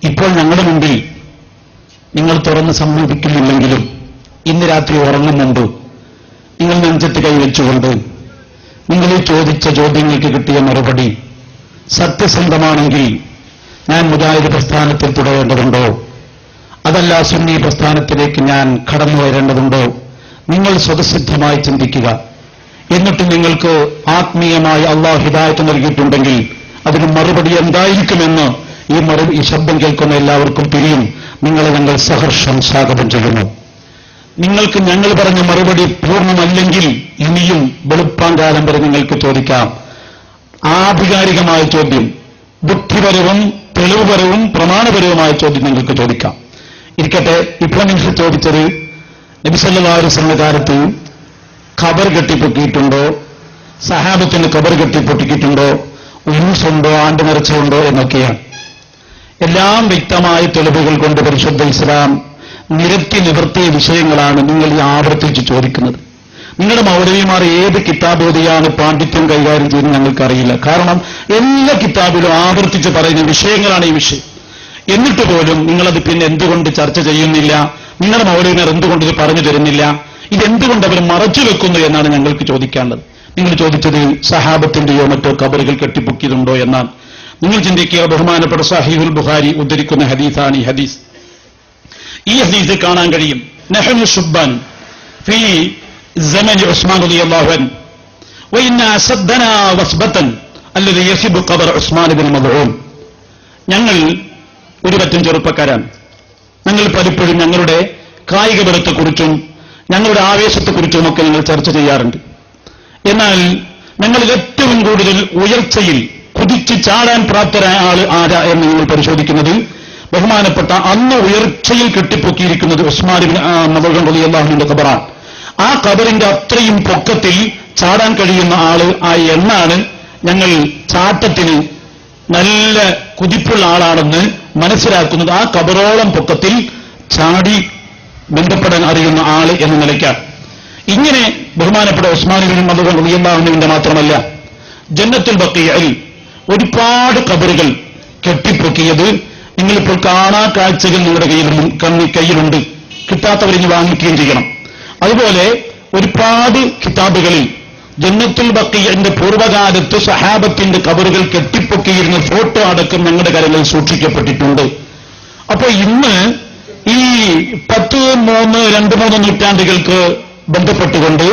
ഇപ്പോൾ ഞങ്ങളുടെ മുമ്പിൽ നിങ്ങൾ തുറന്ന് സമ്മതിക്കുന്നില്ലെങ്കിലും ഇന്ന് രാത്രി ഉറങ്ങും മുമ്പ് നിങ്ങൾ നെഞ്ചത്ത് കൈവച്ചുകൊണ്ട് നിങ്ങൾ ഈ ചോദിച്ച ചോദ്യങ്ങൾക്ക് കിട്ടിയ മറുപടി സത്യസന്ധമാണെങ്കിൽ ഞാൻ മുജാഹിദ് പ്രസ്ഥാനത്തിൽ തുടരേണ്ടതുണ്ടോ, അതല്ല സുന്നി പ്രസ്ഥാനത്തിലേക്ക് ഞാൻ കടന്നു വരേണ്ടതുണ്ടോ, നിങ്ങൾ സ്വതസിദ്ധമായി ചിന്തിക്കുക. എന്നിട്ട് നിങ്ങൾക്ക് ആത്മീയമായി അള്ളാഹു ഹിദായത്ത് നൽകിയിട്ടുണ്ടെങ്കിൽ അതിന് മറുപടി എന്തായിരിക്കുമെന്ന് ഈ ശബ്ദം കേൾക്കുന്ന എല്ലാവർക്കും പിരിയും. നിങ്ങളെ ഞങ്ങൾ സഹർഷം സ്വാഗതം ചെയ്യുന്നു. നിങ്ങൾക്ക് ഞങ്ങൾ പറഞ്ഞ മറുപടി പൂർണ്ണമല്ലെങ്കിൽ ഇനിയും വെളുപ്പാങ്കാലം വരെ നിങ്ങൾക്ക് ചോദിക്കാം. ആധികാരികമായ ചോദ്യം, ബുദ്ധിപരവും തെളിവുപരവും പ്രമാണപരവുമായ ചോദ്യം നിങ്ങൾക്ക് ചോദിക്കാം. ഇരിക്കട്ടെ, ഇപ്പോൾ നിങ്ങൾ ചോദിച്ചത് നബി സല്ലല്ലാഹു അലൈഹി വസല്ലം കാലത്ത് ഖബർ കെട്ടിപ്പൊക്കിയിട്ടുണ്ടോ, സഹാബത്തിന് ഖബർ കെട്ടിപ്പൊട്ടിയിട്ടുണ്ടോ, ഉരുസുണ്ടോ, ആണ്ട് നിറച്ചുണ്ടോ എന്നൊക്കെയാണ്. എല്ലാം വ്യക്തമായ തെളിവുകൾ കൊണ്ട് പരിശുദ്ധ ഇസ്ലാം നിരത്തി നിവർത്തിയ വിഷയങ്ങളാണ് നിങ്ങൾ ഈ ആവർത്തിച്ച് ചോദിക്കുന്നത്. നിങ്ങളുടെ മൗലവിമാർ ഏത് കിതാബ് ഓതിയാണ് പാണ്ഡിത്യം കൈകാര്യം ചെയ്യുന്നത് ഞങ്ങൾക്കറിയില്ല. കാരണം എല്ലാ കിതാബിലും ആവർത്തിച്ച് പറയുന്ന വിഷയങ്ങളാണ് ഈ വിഷയം. എന്നിട്ട് പോലും നിങ്ങളത് പിന്നെ എന്തുകൊണ്ട് ചർച്ച ചെയ്യുന്നില്ല? നിങ്ങളുടെ മൗലവിമാർ എന്തുകൊണ്ട് ഇത് പറഞ്ഞു തരുന്നില്ല? ഇതെന്തുകൊണ്ട് അവർ മറച്ചു വെക്കുന്നു എന്നാണ് ഞങ്ങൾക്ക് ചോദിക്കാനുള്ളത്. നിങ്ങൾ ചോദിച്ചത് സഹാബത്തിന്റെയോ മറ്റോ ഖബറുകൾ കെട്ടിപ്പൊക്കിയതുണ്ടോ എന്നാണ്. നിങ്ങൾ ചിന്തിക്കുക, ബഹുമാനപ്പെട്ട സഹീഹുൽ ബുഖാരി ഉദ്ധരിക്കുന്ന ഹദീസാണ് ഈ ഹദീസ്. ഈ ഹദീസിൽ കാണാൻ കഴിയും, നഹ്നു ശുബ്ബാൻ ഫീ സമനി ഉസ്മാൻ റളിയല്ലാഹു അൻഹു വഇന്ന അസദ്ദനാ വസ്ബതൻ അല്ലദീ യസിബു ഖബർ ഉസ്മാൻ ഇബ്നു മദ്ഊൻ. ഞങ്ങൾ ഒരു പറ്റം ചെറുപ്പക്കാരാണ്. ഞങ്ങൾ പലപ്പോഴും ഞങ്ങളുടെ കായിക ബലത്തെക്കുറിച്ചും ഞങ്ങളുടെ ആവേശത്തെക്കുറിച്ചുമൊക്കെ ഞങ്ങൾ ചർച്ച ചെയ്യാറുണ്ട്. എന്നാൽ ഞങ്ങളിൽ ഏറ്റവും കൂടുതൽ ഉയർച്ചയിൽ കുതിച്ച് ചാടാൻ പ്രാപ്തരായ ആള് ആരാ എന്ന് നിങ്ങൾ പരിശോധിക്കുന്നത്, ബഹുമാനപ്പെട്ട അന്ന് ഉയർച്ചയിൽ കെട്ടിപ്പൊക്കിയിരിക്കുന്നത് ഉസ്മാൻ ഇബ്നു മദ്ഊൻ റളിയല്ലാഹു അൻഹുവിന്റെ ഖബറാണ്. ആ ഖബറിന്റെ അത്രയും പൊക്കത്തിൽ ചാടാൻ കഴിയുന്ന ആള് ആ എണ്ണാണ് ഞങ്ങൾ ചാട്ടത്തിന് നല്ല കുതിപ്പുള്ള ആളാണെന്ന് മനസ്സിലാക്കുന്നത്. ആ ഖബറോളം പൊക്കത്തിൽ ചാടി ബന്ധപ്പെടാൻ അറിയുന്ന ആള് എന്ന നിലയ്ക്കാണ്. ഇങ്ങനെ ബഹുമാനപ്പെട്ട ഉസ്മാൻ ഇബ്നു മദ്ഊൻ റളിയല്ലാഹു അൻഹുവിന്റെ മാത്രമല്ല, ജന്നത്തുൽ ബഖീഅയിൽ ഒരുപാട് ഖബറുകൾ കെട്ടിപ്പൊക്കിയത് നിങ്ങളിപ്പോൾ കാണാ കാഴ്ചകൾ നിങ്ങളുടെ കയ്യിലുണ്ട്. കിട്ടാത്തവരിഞ്ഞ് വാങ്ങിക്കുകയും ചെയ്യണം. അതുപോലെ ഒരുപാട് കിതാബുകളിൽ ജന്നത്തുൽ ബഖീഅന്റെ പൂർവ്വകാലത്ത് സഹാബത്തിന്റെ ഖബറുകൾ കെട്ടിപ്പൊക്കിയിരുന്ന ഫോട്ടോ അടക്കം ഞങ്ങളുടെ കരങ്ങളിൽ സൂക്ഷിക്കപ്പെട്ടിട്ടുണ്ട്. അപ്പൊ ഇന്ന് ഈ 2-3 നൂറ്റാണ്ടുകൾക്ക് ബന്ധപ്പെട്ടുകൊണ്ട്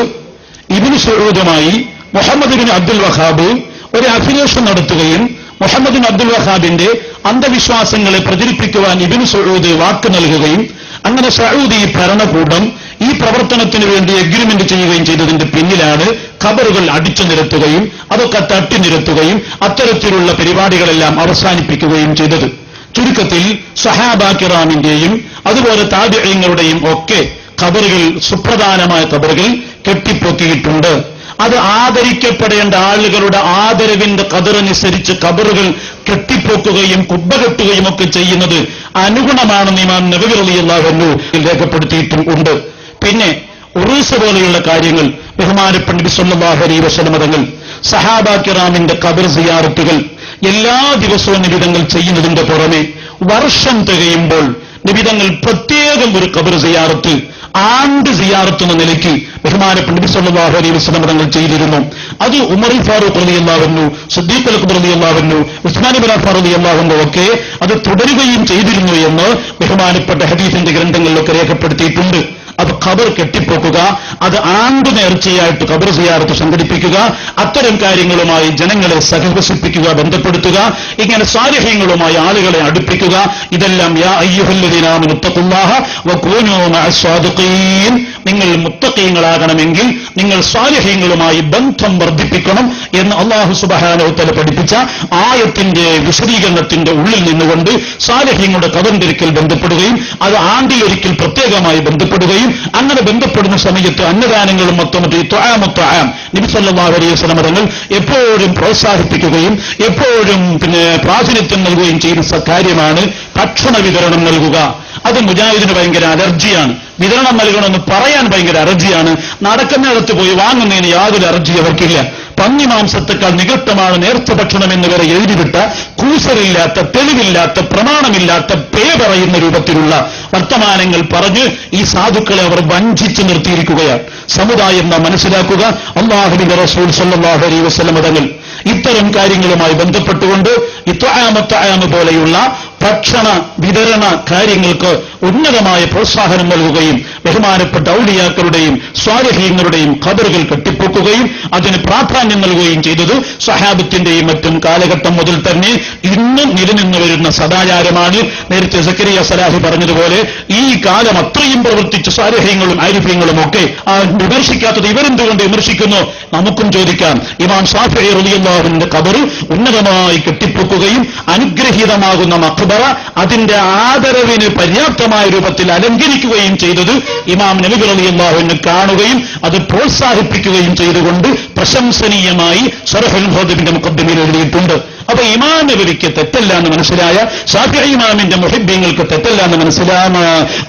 ഇബ്നു സഊദുമായി മുഹമ്മദ് ബിൻ അബ്ദുൽ വഹാബ് ഒരു അഫിലിയേഷൻ നടത്തുകയും മുഹമ്മദ് ബിൻ അബ്ദുൽ വഹാബിന്റെ അന്ധവിശ്വാസങ്ങളെ പ്രചരിപ്പിക്കുവാൻ ഇബ്നു സഊദ് വാക്ക് നൽകുകയും അങ്ങനെ സഊദി ഭരണകൂടം ഈ പ്രവർത്തനത്തിന് വേണ്ടി എഗ്രിമെന്റ് ചെയ്യുകയും ചെയ്തതിന്റെ പിന്നിലാണ് ഖബറുകൾ അടിച്ചു നിരത്തുകയും അതൊക്കെ തട്ടി നിരത്തുകയും അത്തരത്തിലുള്ള പരിപാടികളെല്ലാം അവസാനിപ്പിക്കുകയും ചെയ്തത്. ചുരുക്കത്തിൽ സഹാബാ കിറാമിന്റെയും അതുപോലെ താബിഈങ്ങളുടെയും ഒക്കെ ഖബറുകൾ, സുപ്രധാനമായ ഖബറുകൾ കെട്ടിപ്പൊക്കിയിട്ടുണ്ട്. അത് ആദരിക്കപ്പെടേണ്ട ആളുകളുടെ ആദരവിന്റെ ഖദറനുസരിച്ച് ഖബറുകൾ കെട്ടിപ്പൊക്കുകയും കുബ്ബ കെട്ടുകയും ഒക്കെ ചെയ്യുന്നത് അനുഗുണമാണെന്ന് ഇമാം നബവി റളിയല്ലാഹു അൻഹു രേഖപ്പെടുത്തിയിട്ടും ഉണ്ട്. പിന്നെ ഉറൂസ് പോലെയുള്ള കാര്യങ്ങൾ ബഹുമാനപ്പെട്ട നബി സല്ലല്ലാഹു അലൈഹി വസല്ലം തങ്ങൾ സഹാബാ കിറാമിന്റെ ഖബർ സിയാറത്തുകൾ എല്ലാ ദിവസവും നിബിതങ്ങൾ ചെയ്യുന്നതിന്റെ പുറമെ വർഷം തികയുമ്പോൾ നിബിതങ്ങൾ പ്രത്യേകം ഒരു ഖബർ സിയാറത്ത്, ആണ്ട് സിയാറത്ത് എന്ന നിലയ്ക്ക് ബഹുമാനപ്പെട്ട നബി സല്ലല്ലാഹു അലൈഹി വസല്ലം തങ്ങൾ ചെയ്തിരുന്നു. അത് ഉമർ ഫാറൂഖ് റളിയല്ലാഹു അൻഹു, സിദ്ദീഖ് അക്ബർ റളിയല്ലാഹു അൻഹു, ഉസ്മാൻ ഇബ്നു അഫ്ഫാൻ റളിയല്ലാഹു അൻഹു ഒക്കെ അത് തുടരുകയും ചെയ്തിരുന്നു എന്ന് ബഹുമാനപ്പെട്ട ഹദീസിന്റെ ഗ്രന്ഥങ്ങളിലൊക്കെ രേഖപ്പെടുത്തിയിട്ടുണ്ട്. അത് ഖബർ കെട്ടിപ്പൊക്കുക, അത് ആണ്ട് നേർച്ചയായിട്ട് ഖബർ സിയാറത്ത് സംഘടിപ്പിക്കുക, അത്തരം കാര്യങ്ങളുമായി ജനങ്ങളെ സഹവസിപ്പിക്കുക, ബന്ധപ്പെടുത്തുക, ഇങ്ങനെ സാലിഹീങ്ങളുമായി ആളുകളെ അടുപ്പിക്കുക, ഇതെല്ലാം യാ അയ്യുഹല്ലദീന ആമനു തഖുല്ലാഹ വകൂനൂ മഅസ്സാദിഖീൻ, നിങ്ങൾ മുത്തഖീങ്ങളാകണമെങ്കിൽ നിങ്ങൾ സാലിഹീങ്ങളുമായി ബന്ധം വർദ്ധിപ്പിക്കണം എന്ന് അല്ലാഹു സുബ്ഹാനഹു വ തആല പഠിപ്പിച്ച ആയത്തിന്റെ വിശദീകരണത്തിന്റെ ഉള്ളിൽ നിന്നുകൊണ്ട് സാലിഹീങ്ങളുടെ ഖബറിൽ ബന്ധപ്പെടുകയും അത് ആണ്ടിലൊരിക്കൽ പ്രത്യേകമായി ബന്ധപ്പെടുകയും അങ്ങനെ ബന്ധപ്പെടുന്ന സമയത്ത് അന്നദാനങ്ങളും മൊത്തമൊക്കെ നബി സല്ലല്ലാഹു അലൈഹി വസല്ലം തങ്ങൾ എപ്പോഴും പ്രോത്സാഹിപ്പിക്കുകയും എപ്പോഴും പ്രാതിനിധ്യം നൽകുകയും ചെയ്യുന്ന കാര്യമാണ് ഭക്ഷണ വിതരണം നൽകുക. അത് മുജാഹിദിന് ഭയങ്കര അലർജിയാണ്. വിതരണം നൽകണമെന്ന് പറയാൻ ഭയങ്കര അലർജിയാണ്. നടക്കുന്നിടത്ത് പോയി വാങ്ങുന്നതിന് യാതൊരു അലർജി അവർക്കില്ല. പന്നി മാംസത്തെക്കാൾ നികട്ടമാണ് നേർച്ച ഭക്ഷണം എന്ന് വരെ എഴുതിവിട്ട, കൂസറില്ലാത്ത, തെളിവില്ലാത്ത, പ്രമാണമില്ലാത്ത, പേ പറയുന്ന രൂപത്തിലുള്ള വർത്തമാനങ്ങൾ പറഞ്ഞ് ഈ സാധുക്കളെ അവർ വഞ്ചിച്ചു നിർത്തിയിരിക്കുകയാണ്. സമുദായം നാം മനസ്സിലാക്കുക. അല്ലാഹുവിന്റെ റസൂൽ സല്ലല്ലാഹു അലൈഹി വസല്ലം തങ്ങൾ ഇത്തരം കാര്യങ്ങളുമായി ബന്ധപ്പെട്ടുകൊണ്ട് ഇത്ആമ പോലെയുള്ള ഭക്ഷണ വിതരണ കാര്യങ്ങൾക്ക് ഉന്നതമായ പ്രോത്സാഹനം നൽകുകയും ബഹുമാനപ്പെട്ട ഔലിയാക്കളുടെയും സ്വാലിഹീങ്ങളുടെയും ഖബറുകൾ കെട്ടിപ്പൊക്കുകയും അതിന് പ്രാധാന്യം നൽകുകയും ചെയ്തത് സ്വഹാബത്തിന്റെയും മറ്റും കാലഘട്ടം മുതൽ തന്നെ ഇന്നും നിലനിന്നു വരുന്ന സദാചാരമാണ്. നേരത്തെ സക്കരിയ സലാഹി പറഞ്ഞതുപോലെ ഈ കാലം അത്രയും പ്രവർത്തിച്ച സ്വാലിഹീങ്ങളും ആരിഫ്യങ്ങളും ഒക്കെ വിമർശിക്കാത്തത് ഇവരെന്തുകൊണ്ട് വിമർശിക്കുന്നു? നമുക്കും ചോദിക്കാം. ഇമാം ശാഫിഈ റളിയല്ലാഹുവിന്റെ ഖബർ ഉന്നതമായി കെട്ടിപ്പൊക്കുകയും അനുഗ്രഹീതമാകുന്ന മഖ്ബറ അതിന്റെ ആദരവിന് പര്യാപ്തമായ രൂപത്തിൽ അലങ്കരിക്കുകയും ചെയ്തത് ഇമാം നബി റളിയല്ലാഹുവിനെ കാണുകയും അത് പ്രോത്സാഹിപ്പിക്കുകയും ചെയ്തുകൊണ്ട് പ്രശംസനീയമായി ശറഹുൽ മുഹദ്ദിബിന്റെ മുഖദ്ദിമയിൽ എഴുതിയിട്ടുണ്ട്. അപ്പൊ ഇമാം നബവിക്ക് തെറ്റല്ല എന്ന് മനസ്സിലായ, ശാഫിഈ ഇമാമിന്റെ മുഹിബ്ബീങ്ങൾക്ക് തെറ്റല്ല എന്ന്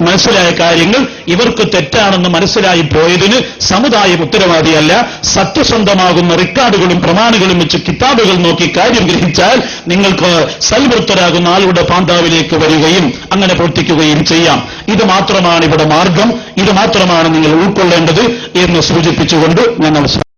മനസ്സിലായ കാര്യങ്ങൾ ഇവർക്ക് തെറ്റാണെന്ന് മനസ്സിലായി പോയതിന് സമുദായം ഉത്തരവാദിയല്ല. സത്യസന്ധമാകുന്ന റെക്കോർഡുകളും പ്രമാണങ്ങളും വെച്ച് കിതാബുകൾ നോക്കി കാര്യം ഗ്രഹിച്ചാൽ നിങ്ങൾക്ക് സൽവൃത്തരാകുന്ന ആളുടെ പാന്താവിലേക്ക് വരികയും അങ്ങനെ പ്രവർത്തിക്കുകയും ചെയ്യാം. ഇത് മാത്രമാണ് ഇവിടെ മാർഗം, ഇത് മാത്രമാണ് നിങ്ങൾ ഉൾക്കൊള്ളേണ്ടത് എന്ന് സൂചിപ്പിച്ചുകൊണ്ട് ഞാൻ അവസാനം